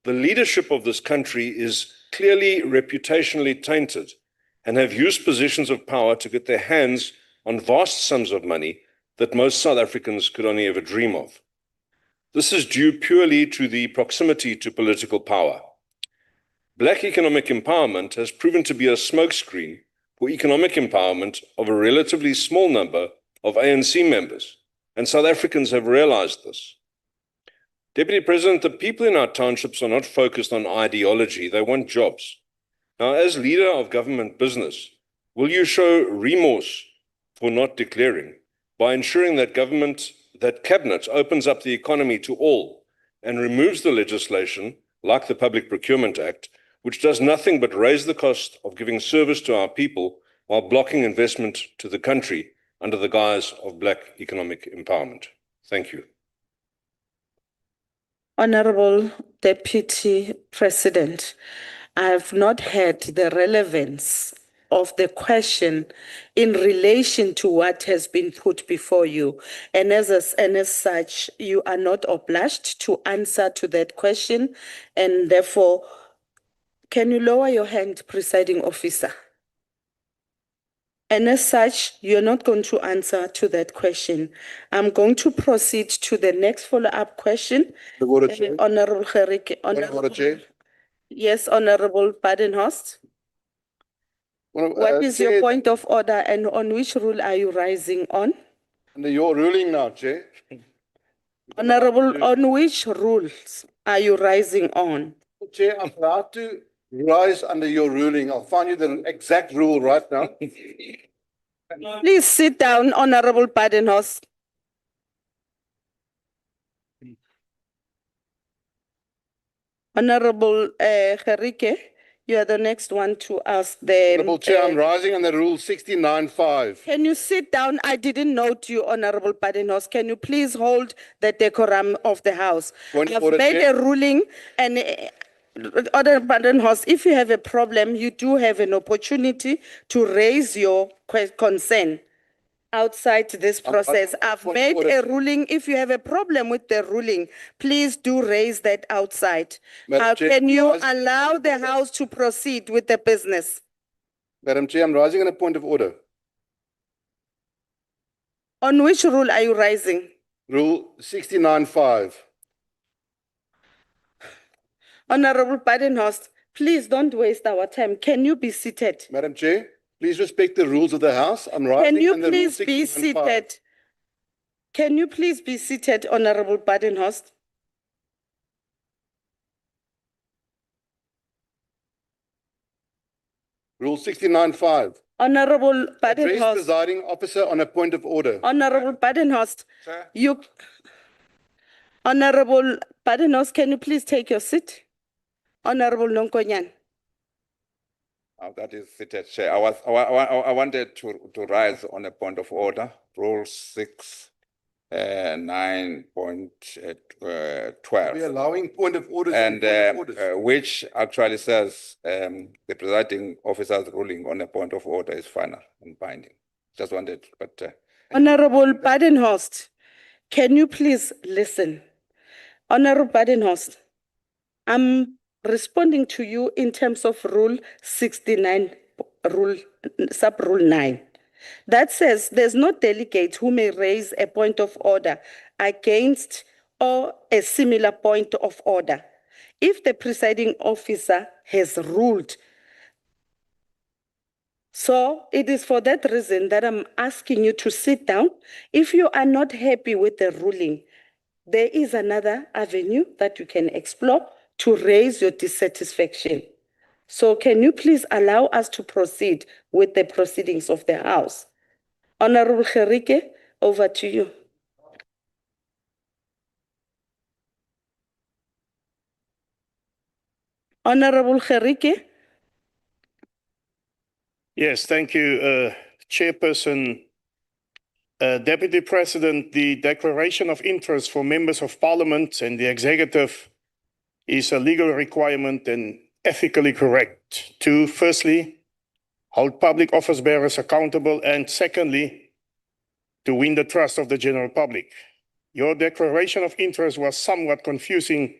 the leadership of this country is clearly reputationally tainted and have used positions of power to get their hands on vast sums of money that most South Africans could only ever dream of. This is due purely to the proximity to political power. Black economic empowerment has proven to be a smokescreen for economic empowerment of a relatively small number of ANC members, and South Africans have realized this. Deputy President, the people in our townships are not focused on ideology, they want jobs. Now, as leader of government business, will you show remorse for not declaring by ensuring that Cabinet opens up the economy to all and removes the legislation, like the Public Procurement Act, which does nothing but raise the cost of giving service to our people while blocking investment to the country under the guise of black economic empowerment? Thank you. Honorable Deputy President, I have not heard the relevance of the question in relation to what has been put before you. And as such, you are not obliged to answer to that question. And therefore, can you lower your hand, presiding officer? And as such, you're not going to answer to that question. I'm going to proceed to the next follow-up question. Honorable Gerike. Yes, Honorable Badenhorst. What is your point of order and on which rule are you rising on? Under your ruling now, Chair. Honorable, on which rules are you rising on? Chair, I'm allowed to rise under your ruling. I'll find you the exact rule right now. Please sit down, Honorable Badenhorst. Honorable Gerike, you are the next one to ask the... Honorable Chair, I'm rising under Rule 69(5). Can you sit down? I didn't note you, Honorable Badenhorst. Can you please hold the decorum of the House? I've made a ruling and... Honorable Badenhorst, if you have a problem, you do have an opportunity to raise your concern outside this process. I've made a ruling. If you have a problem with the ruling, please do raise that outside. Can you allow the House to proceed with the business? Madam Chair, I'm rising on a point of order. On which rule are you rising? Rule 69(5). Honorable Badenhorst, please don't waste our time. Can you be seated? Madam Chair, please respect the rules of the House. I'm Can writing you under Rule please be 69(5). seated? Can you please be seated, Honorable Badenhorst? Rule 69(5). Honorable Address Badenhorst. presiding officer on a point of order. Honorable Badenhorst, Sir? Honorable Badenhorst, can you please take your seat? Honorable Nonkonyan. Oh, that is seated, Chair. I wanted to rise on a point of order, Rule 9.12. We're allowing point of orders. And point of orders. which actually says the presiding officer's ruling on a point of order is final and binding. Just wanted, but Honorable Badenhorst, can you please listen? Honorable Badenhorst, I'm responding to you in terms of Rule 69, sub-rule 9. That says there's no delegate who may raise a point of order against or a similar point of order if the presiding officer has ruled. So it is for that reason that I'm asking you to sit down. If you are not happy with the ruling, there is another avenue that you can explore to raise your dissatisfaction. So can you please allow us to proceed with the proceedings of the House? Honorable Gerike, over to you. Honorable Gerike. Yes, thank you, Chairperson. Deputy President, the declaration of interest for members of Parliament and the executive is a legal requirement and ethically correct to, firstly, hold public office bearers accountable, and secondly, to win the trust of the general public. Your declaration of interest was somewhat confusing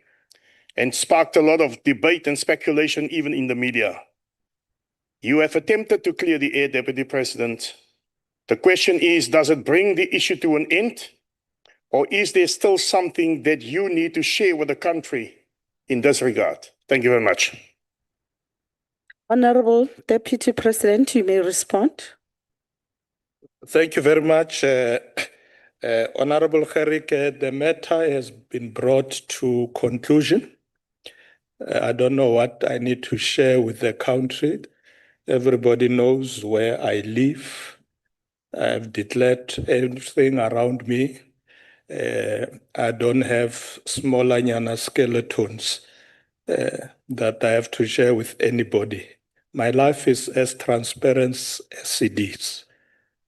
and sparked a lot of debate and speculation even in the media. You have attempted to clear the air, Deputy President. The question is, does it bring the issue to an end? Or is there still something that you need to share with the country in this regard? Thank you very much. Honorable Deputy President, you may respond. Thank you very much. Honorable Gerike, the matter has been brought to conclusion. I don't know what I need to share with the country. Everybody knows where I live. I've declared everything around me. I don't have smaller nyana skeletons that I have to share with anybody. My life is as transparent as it is.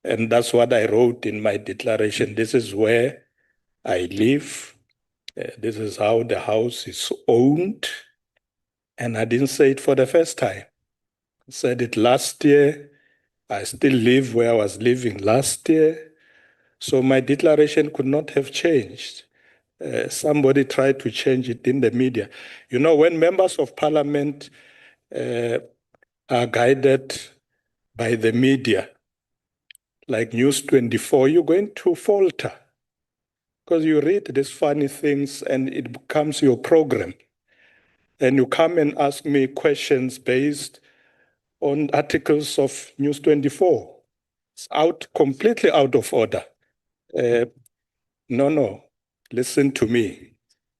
And that's what I wrote in my declaration. This is where I live. This is how the house is owned. And I didn't say it for the first time. I said it last year. I still live where I was living last year. So my declaration could not have changed. Somebody tried to change it in the media. You know, when members of parliament are guided by the media, like News 24, you're going to falter because you read these funny things and it becomes your program. And you come and ask me questions based on articles of News 24. It's completely out of order. No, listen to me.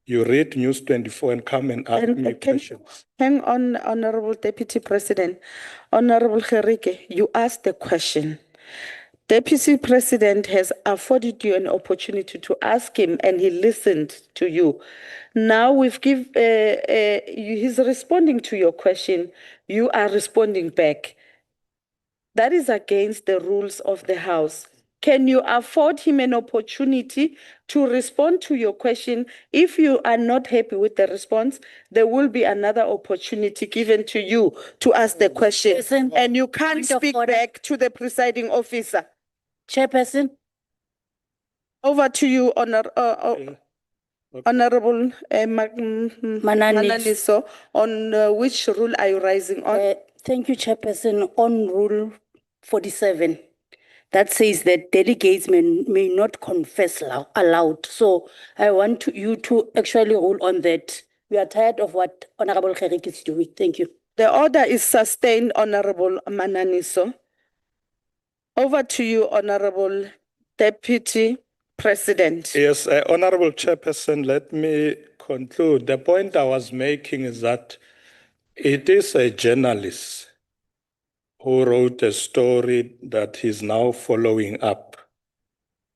You read News 24 and come and ask me questions. Hang on, Honorable Deputy President. Honorable Gerike, you asked the question. Deputy President has afforded you an opportunity to ask him and he listened to you. Now he's responding to your question. You are responding back. That is against the rules of the House. Can you afford him an opportunity to respond to your question? If you are not happy with the response, there will be another opportunity given to you to ask the question. And you can't speak back to the presiding officer. Chairperson. Over to you, Honorable Mananiso, on which rule are you rising on? Thank you, Chairperson. On Rule 47, that says that delegates may not confess aloud. So I want you to actually rule on that We are tired of what Honorable Gerrit is doing. Thank you. The order is sustained, Honorable Mananiso. Over to you, Honorable Deputy President. Yes, Honorable Chairperson, let me conclude. The point I was making is that it is a journalist who wrote a story that he's now following up,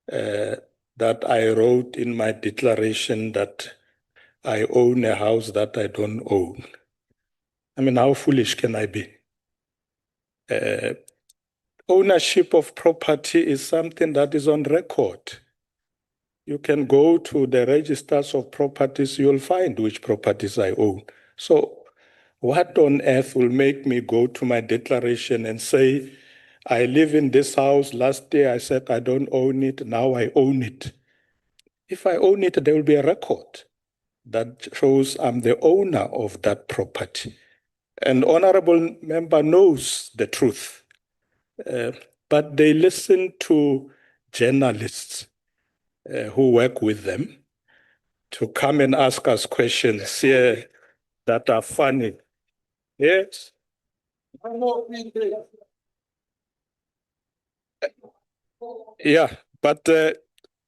that I wrote in my declaration that I own a house that I don't own. I mean, how foolish can I be? Ownership of property is something that is on record. You can go to the registers of properties, you'll find which properties I own. So what on earth will make me go to my declaration and say, I live in this house, last year I said I don't own it, now I own it. If I own it, there will be a record that shows I'm the owner of that property. And honorable member knows the truth, but they listen to journalists who work with them to come and ask us questions here that are funny. Yes. Yeah, but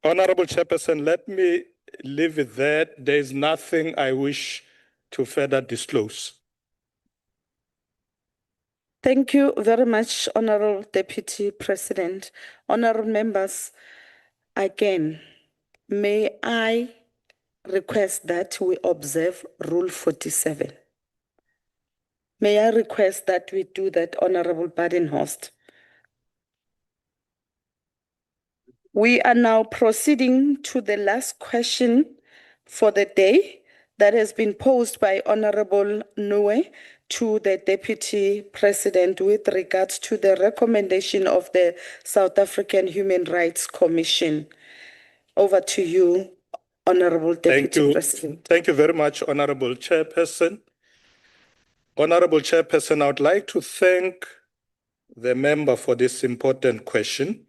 Honorable Chairperson, let me leave it there. There is nothing I wish to further disclose. Thank you very much, Honorable Deputy President. Honorable members, again, may I request that we observe Rule 47. May I request that we do that, Honorable Badenhorst. We are now proceeding to the last question for the day that has been posed by Honorable Noe to the Deputy President with regards to the recommendation of the South African Human Rights Commission. Over to you, Honorable Deputy President. Thank you very much, Honorable Chairperson. Honorable Chairperson, I would like to thank the member for this important question.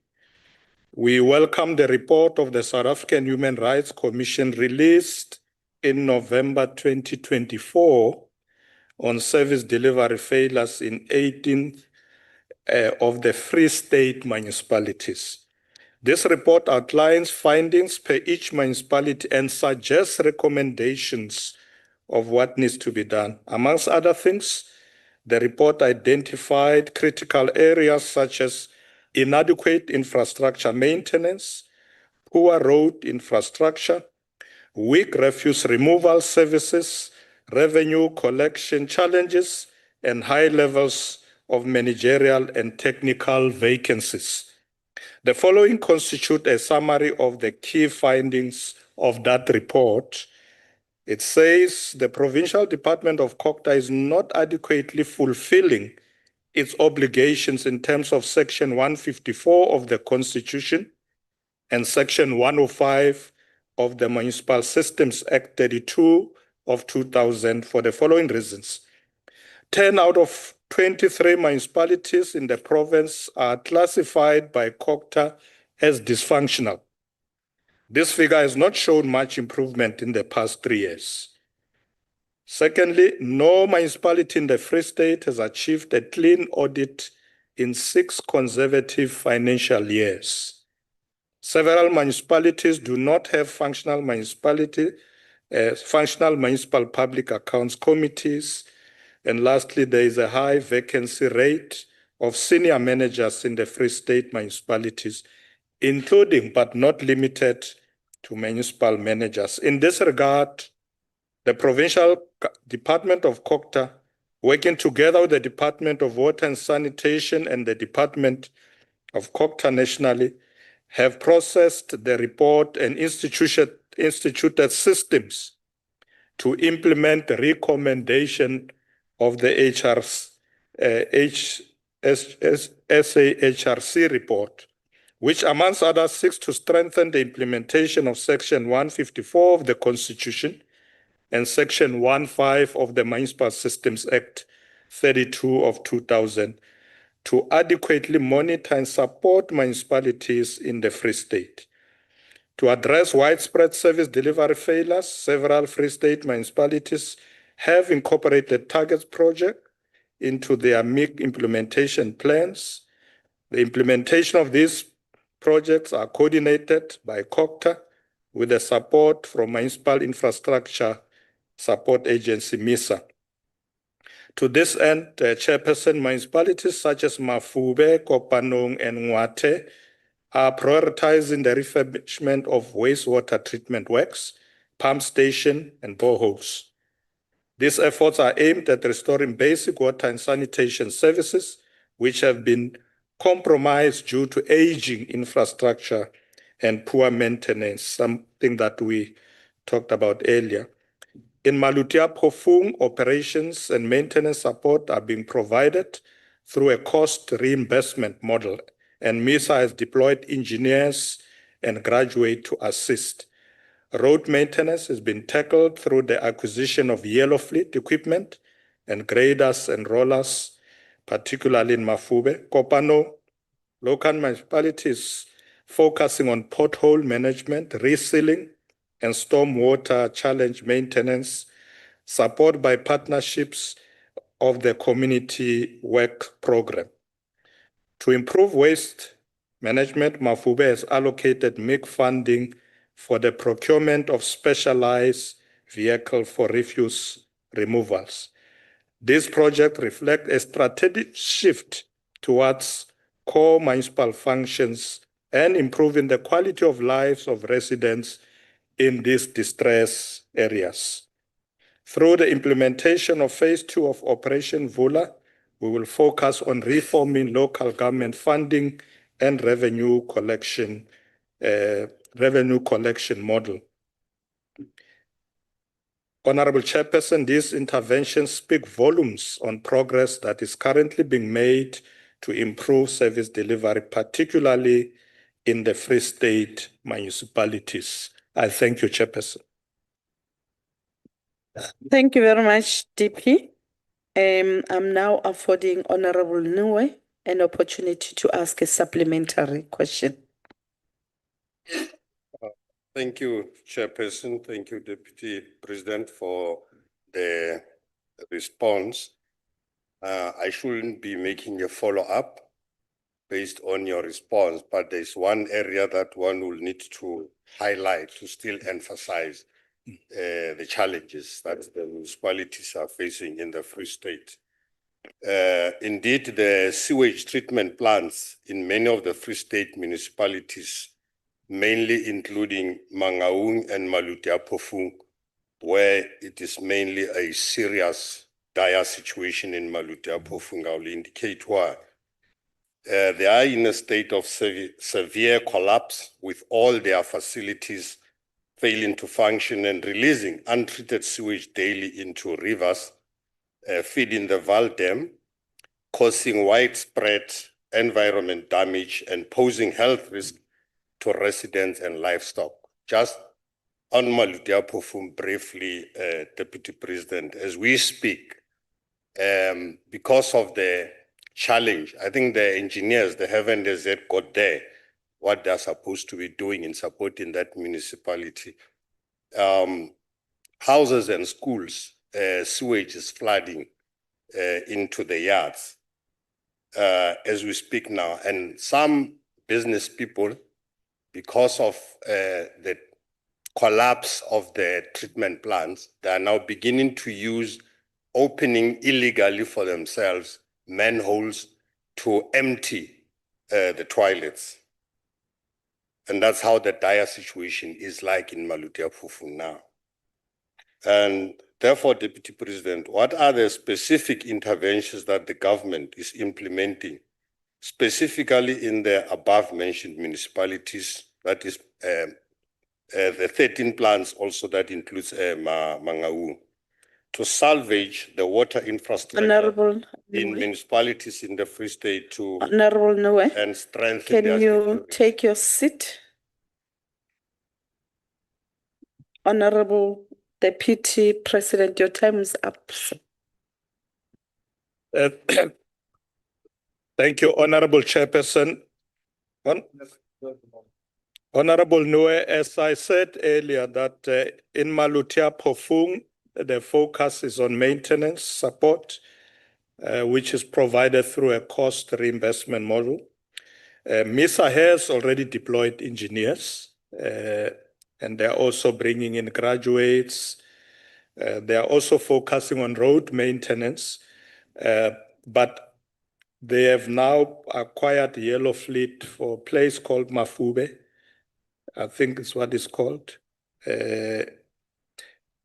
We welcome the report of the South African Human Rights Commission released in November 2024 on service delivery failures in 18 of the Free State municipalities. This report outlines findings per each municipality and suggests recommendations of what needs to be done. Amongst other things, the report identified critical areas such as inadequate infrastructure maintenance, poor road infrastructure, weak refuse removal services, revenue collection challenges, and high levels of managerial and technical vacancies. The following constitute a summary of the key findings of that report. It says the Provincial Department of COCTA is not adequately fulfilling its obligations in terms of Section 154 of the Constitution and Section 105 of the Municipal Systems Act 32 of 2000 for the following reasons. 10 out of 23 municipalities in the province are classified by COCTA as dysfunctional. This figure has not shown much improvement in the past 3 years. Secondly, no municipality in the Free State has achieved a clean audit in 6 consecutive financial years. Several municipalities do not have functional municipal public accounts committees. And lastly, there is a high vacancy rate of senior managers in the Free State municipalities, including but not limited to municipal managers. In this regard, the Provincial Department of COCTA, working together with the Department of Water and Sanitation and the Department of COCTA nationally, have processed the report and instituted systems to implement the recommendation of the SAHRC report, which amongst others seeks to strengthen the implementation of Section 154 of the Constitution and Section 15 of the Municipal Systems Act 32 of 2000 to adequately monitor and support municipalities in the Free State. To address widespread service delivery failures, several Free State municipalities have incorporated targets project into their MIC implementation plans. The implementation of these projects are coordinated by COCTA with the support from Municipal Infrastructure Support Agency, MISA. To this end, chairperson municipalities such as Mafube, Kopanong, and Ngwate are prioritizing the refurbishment of wastewater treatment works, pump station, and boreholes. These efforts are aimed at restoring basic water and sanitation services, which have been compromised due to aging infrastructure and poor maintenance, something that we talked about earlier. In Malutia Phofung, operations and maintenance support are being provided through a cost reimbursement model, and MISA has deployed engineers and graduates to assist. Road maintenance has been tackled through the acquisition of yellow fleet equipment and graders and rollers, particularly in Mafube. Kopano, local municipalities focusing on pothole management, resealing, and stormwater challenge maintenance, support by partnerships of the community work program. To improve waste management, Mafube has allocated MIC funding for the procurement of specialized vehicles for refuse removals. This project reflects a strategic shift towards core municipal functions and improving the quality of lives of residents in these distress areas. Through the implementation of Phase 2 of Operation Vula, we will focus on reforming local government funding and revenue collection model. Honorable Chairperson, these interventions speak volumes on progress that is currently being made to improve service delivery, particularly in the Free State municipalities. I thank you, Chairperson. Thank you very much, DP. I'm now affording Honorable Nwe an opportunity to ask a supplementary question. Thank you, Chairperson. Thank you, Deputy President, for the response. I shouldn't be making a follow-up based on your response, but there's one area that one will need to highlight to still emphasize the challenges that the municipalities are facing in the Free State. Indeed, the sewage treatment plants in many of the Free State municipalities, mainly including Mangaung and Malutia Phofung, where it is mainly a serious, dire situation in Malutia Phofung. I will indicate why. They are in a state of severe collapse, with all their facilities failing to function and releasing untreated sewage daily into rivers, feeding the Val Dam, causing widespread environment damage and posing health risk to residents and livestock. Just on Malutia Phofung briefly, Deputy President, as we speak, because of the challenge, I think the engineers, they haven't as yet got there what they're supposed to be doing in supporting that municipality. Houses and schools, sewage is flooding into the yards as we speak now. And some business people, because of the collapse of the treatment plants, they are now beginning to use opening illegally for themselves manholes to empty the toilets. And that's how the dire situation is like in Malutia Phofung now. And therefore, Deputy President, what are the specific interventions that the government is implementing, specifically in the above-mentioned municipalities, that is the 13 plants also that includes Mangaung, to salvage the water infrastructure in municipalities in the Free State to and strengthen can you take your seat? Honorable Deputy President, your time is up. Thank you, Honorable Chairperson. Honorable Noe, as I said earlier, that in Malutia Pofung, the focus is on maintenance support, which is provided through a cost reimbursement model. MISA has already deployed engineers, and they're also bringing in graduates. They are also focusing on road maintenance, but they have now acquired yellow fleet for a place called Mafube. I think it's what it's called.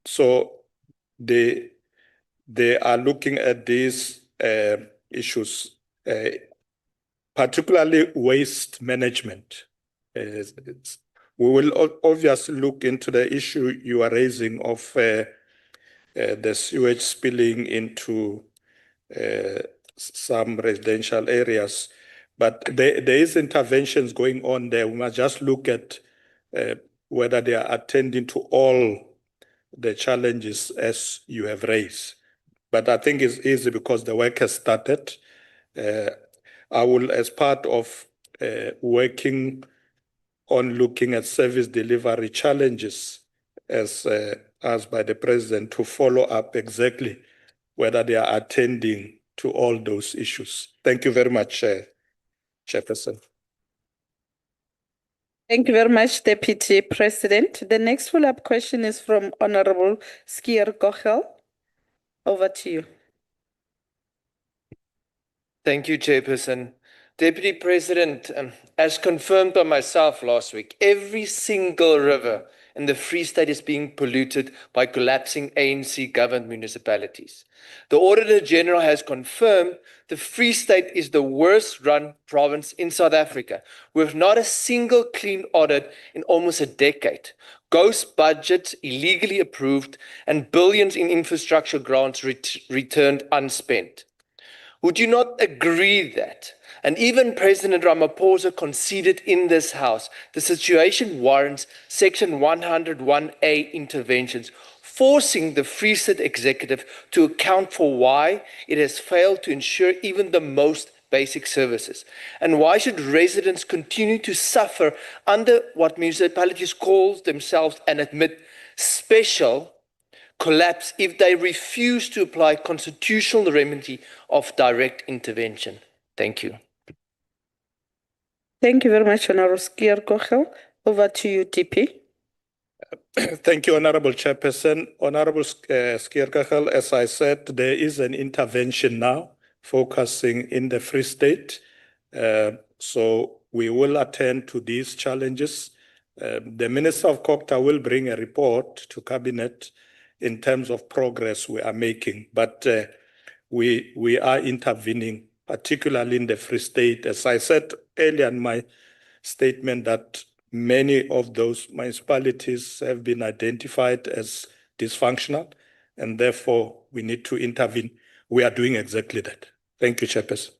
So they are looking at these issues, particularly waste management. We will obviously look into the issue you are raising of the sewage spilling into some residential areas. But there is interventions going on there. We must just look at whether they are attending to all the challenges as you have raised. But I think it's easy because the work has started. I will, as part of working on looking at service delivery challenges as asked by the President, to follow up exactly whether they are attending to all those issues. Thank you very much, Chairperson. Thank you very much, Deputy President. The next follow-up question is from Honorable Skier Gochel. Over to you. Thank you, Chairperson. Deputy President, as confirmed by myself last week, every single river in the Free State is being polluted by collapsing ANC-governed municipalities. The Auditor General has confirmed the Free State is the worst-run province in South Africa, with not a single clean audit in almost a decade, ghost budgets illegally approved, and billions in infrastructure grants returned unspent. Would you not agree that, and even President Ramaphosa conceded in this House, the situation warrants Section 101A interventions, forcing the Free State Executive to account for why it has failed to ensure even the most basic services? And why should residents continue to suffer under what municipalities call themselves and admit special collapse if they refuse to apply constitutional remedy of direct intervention? Thank you. Thank you very much, Honorable Skier Gochel. Over to you, DP. Thank you, Honorable Chairperson. Honorable Skier Gochel, as I said, there is an intervention now focusing in the Free State. So we will attend to these challenges. The Minister of COGTA will bring a report to Cabinet in terms of progress we are making, but we are intervening, particularly in the Free State. As I said earlier in my statement, that many of those municipalities have been identified as dysfunctional, and therefore we need to intervene. We are doing exactly that. Thank you, Chairperson.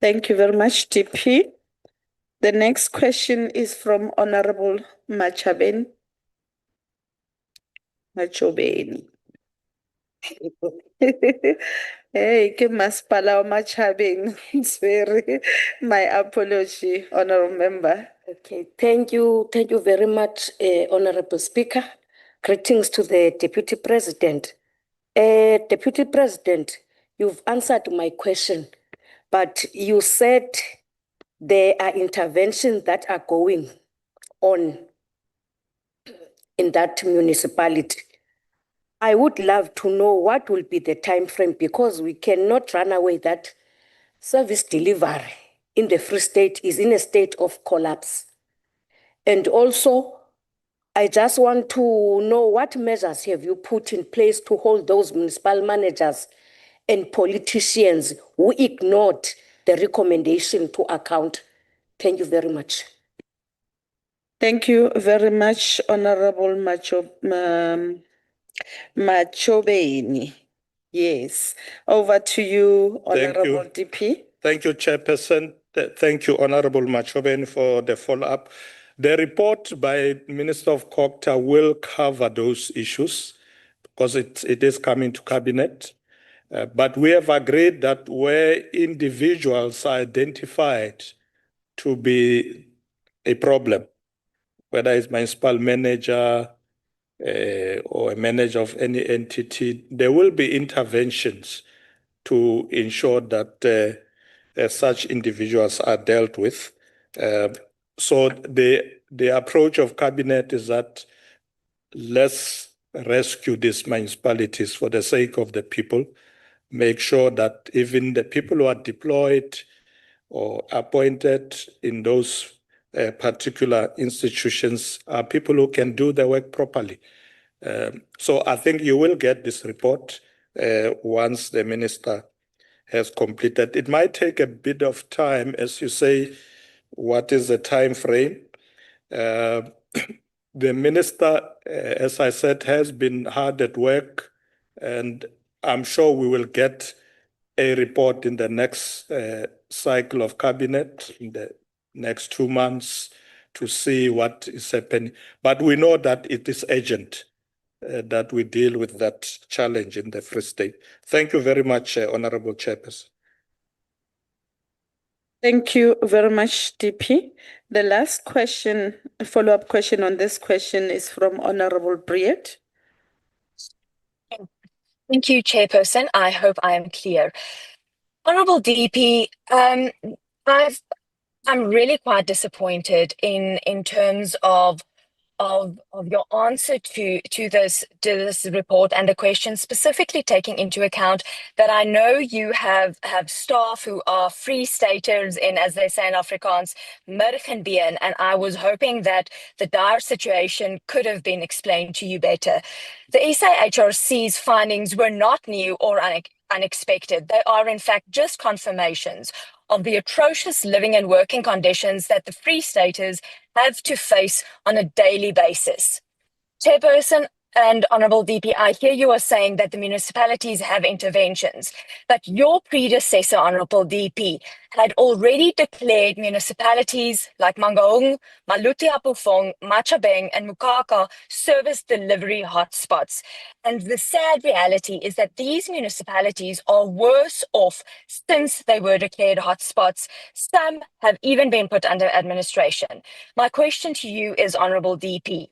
Thank you very much, DP. The next question is from Honorable Machobeni. Hey, ke masipala wa Machabeng. It's very, my apology, Honorable Member. Okay, thank you very much, Honorable Speaker. Greetings to the Deputy President. Deputy President, you've answered my question, but you said there are interventions that are going on in that municipality. I would love to know what will be the time frame, because we cannot run away that service delivery in the Free State is in a state of collapse. And also, I just want to know what measures have you put in place to hold those municipal managers and politicians who ignored the recommendation to account. Thank you very much. Thank you very much, Honorable Machobeni. Yes. Over to you, Honorable DP. Thank you, Chairperson. Thank you, Honorable Machobeni, for the follow-up. The report by Minister of COGTA will cover those issues because it is coming to Cabinet. But we have agreed that where individuals are identified to be a problem, whether it's municipal manager or a manager of any entity, there will be interventions to ensure that such individuals are dealt with. So the approach of cabinet is that let's rescue these municipalities for the sake of the people, make sure that even the people who are deployed or appointed in those particular institutions are people who can do the work properly. So I think you will get this report once the minister has completed. It might take a bit of time, as you say, what is the time frame? The minister, as I said, has been hard at work, and I'm sure we will get a report in the next cycle of cabinet, in the next 2 months, to see what is happening. But we know that it is urgent that we deal with that challenge in the Free State. Thank you very much, Honorable Chairperson. Thank you very much, DP. The last question, a follow-up question on this question is from Honorable Briet. Thank you, Chairperson. I hope I am clear. Honorable DP, I'm really quite disappointed in terms of your answer to this report and the question, specifically taking into account that I know you have staff who are free staters in, as they say in Afrikaans, middenbeen, and I was hoping that the dire situation could have been explained to you better. The SAHRC's findings were not new or unexpected. They are in fact just confirmations of the atrocious living and working conditions that the Free Staters have to face on a daily basis. Chairperson and Honourable DP, I hear you are saying that the municipalities have interventions, but your predecessor, Honourable DP, had already declared municipalities like Mangaung, Maluti Apufong, Machabeng, and Mukaka service delivery hotspots. And the sad reality is that these municipalities are worse off since they were declared hotspots. Some have even been put under administration. My question to you is, Honourable DP,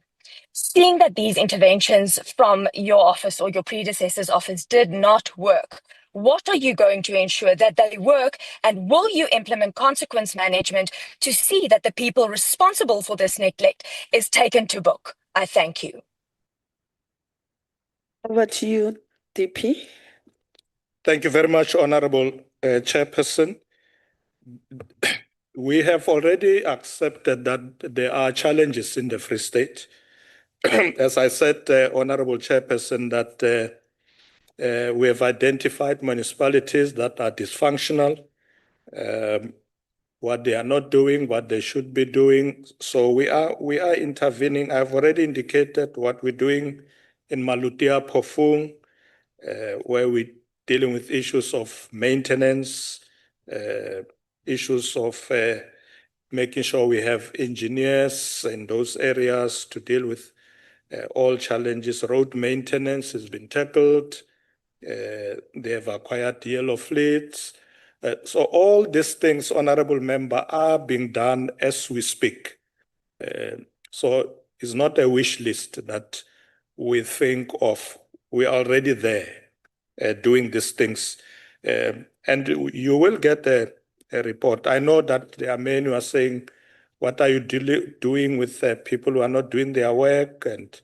seeing that these interventions from your office or your predecessor's office did not work, what are you going to ensure that they work, and will you implement consequence management to see that the people responsible for this neglect is taken to book? I thank you. Over to you, DP. Thank you very much, Honorable Chairperson. We have already accepted that there are challenges in the Free State. As I said, Honorable Chairperson, that we have identified municipalities that are dysfunctional, what they are not doing, what they should be doing. So we are intervening. I've already indicated what we're doing in Malutia Pofung, where we're dealing with issues of maintenance, issues of making sure we have engineers in those areas to deal with all challenges. Road maintenance has been tackled. They have acquired yellow fleets. So all these things, Honorable Member, are being done as we speak. So it's not a wish list that we think of. We're already there doing these things. And you will get a report. I know that there are many who are saying, what are you doing with people who are not doing their work and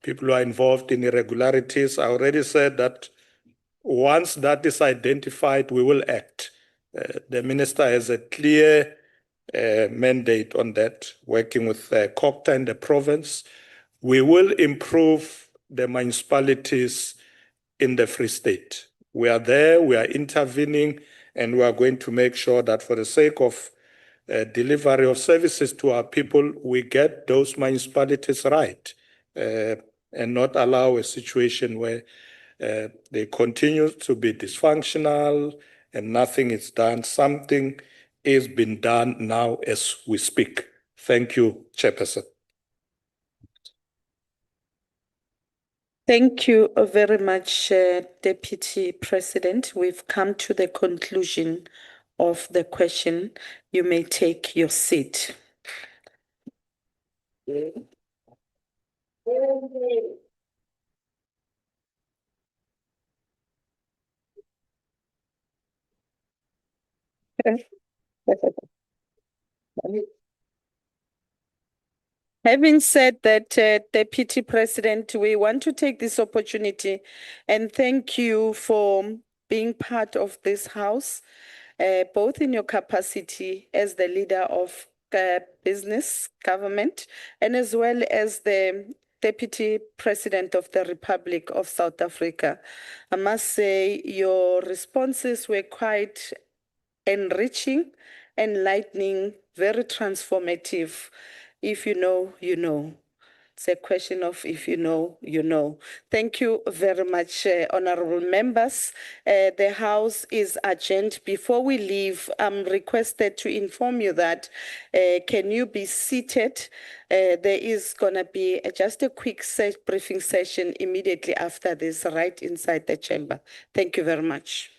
people who are involved in irregularities? I already said that once that is identified, we will act. The minister has a clear mandate on that, working with COPTA in the province. We will improve the municipalities in the Free State. We are there, we are intervening, and we are going to make sure that for the sake of delivery of services to our people, we get those municipalities right and not allow a situation where they continue to be dysfunctional and nothing is done. Something is being done now as we speak. Thank you, Chairperson. Thank you very much, Deputy President. We've come to the conclusion of the question. You may take your seat. Having said that, Deputy President, we want to take this opportunity and thank you for being part of this House, both in your capacity as the leader of business government and as well as the Deputy President of the Republic of South Africa. I must say your responses were quite enriching, enlightening, very transformative. If you know, you know. It's a question of if you know, you know. Thank you very much, honorable members. The House is adjourned. Before we leave, I'm requested to inform you that can you be seated? There is going to be just a quick briefing session immediately after this, right inside the chamber. Thank you very much.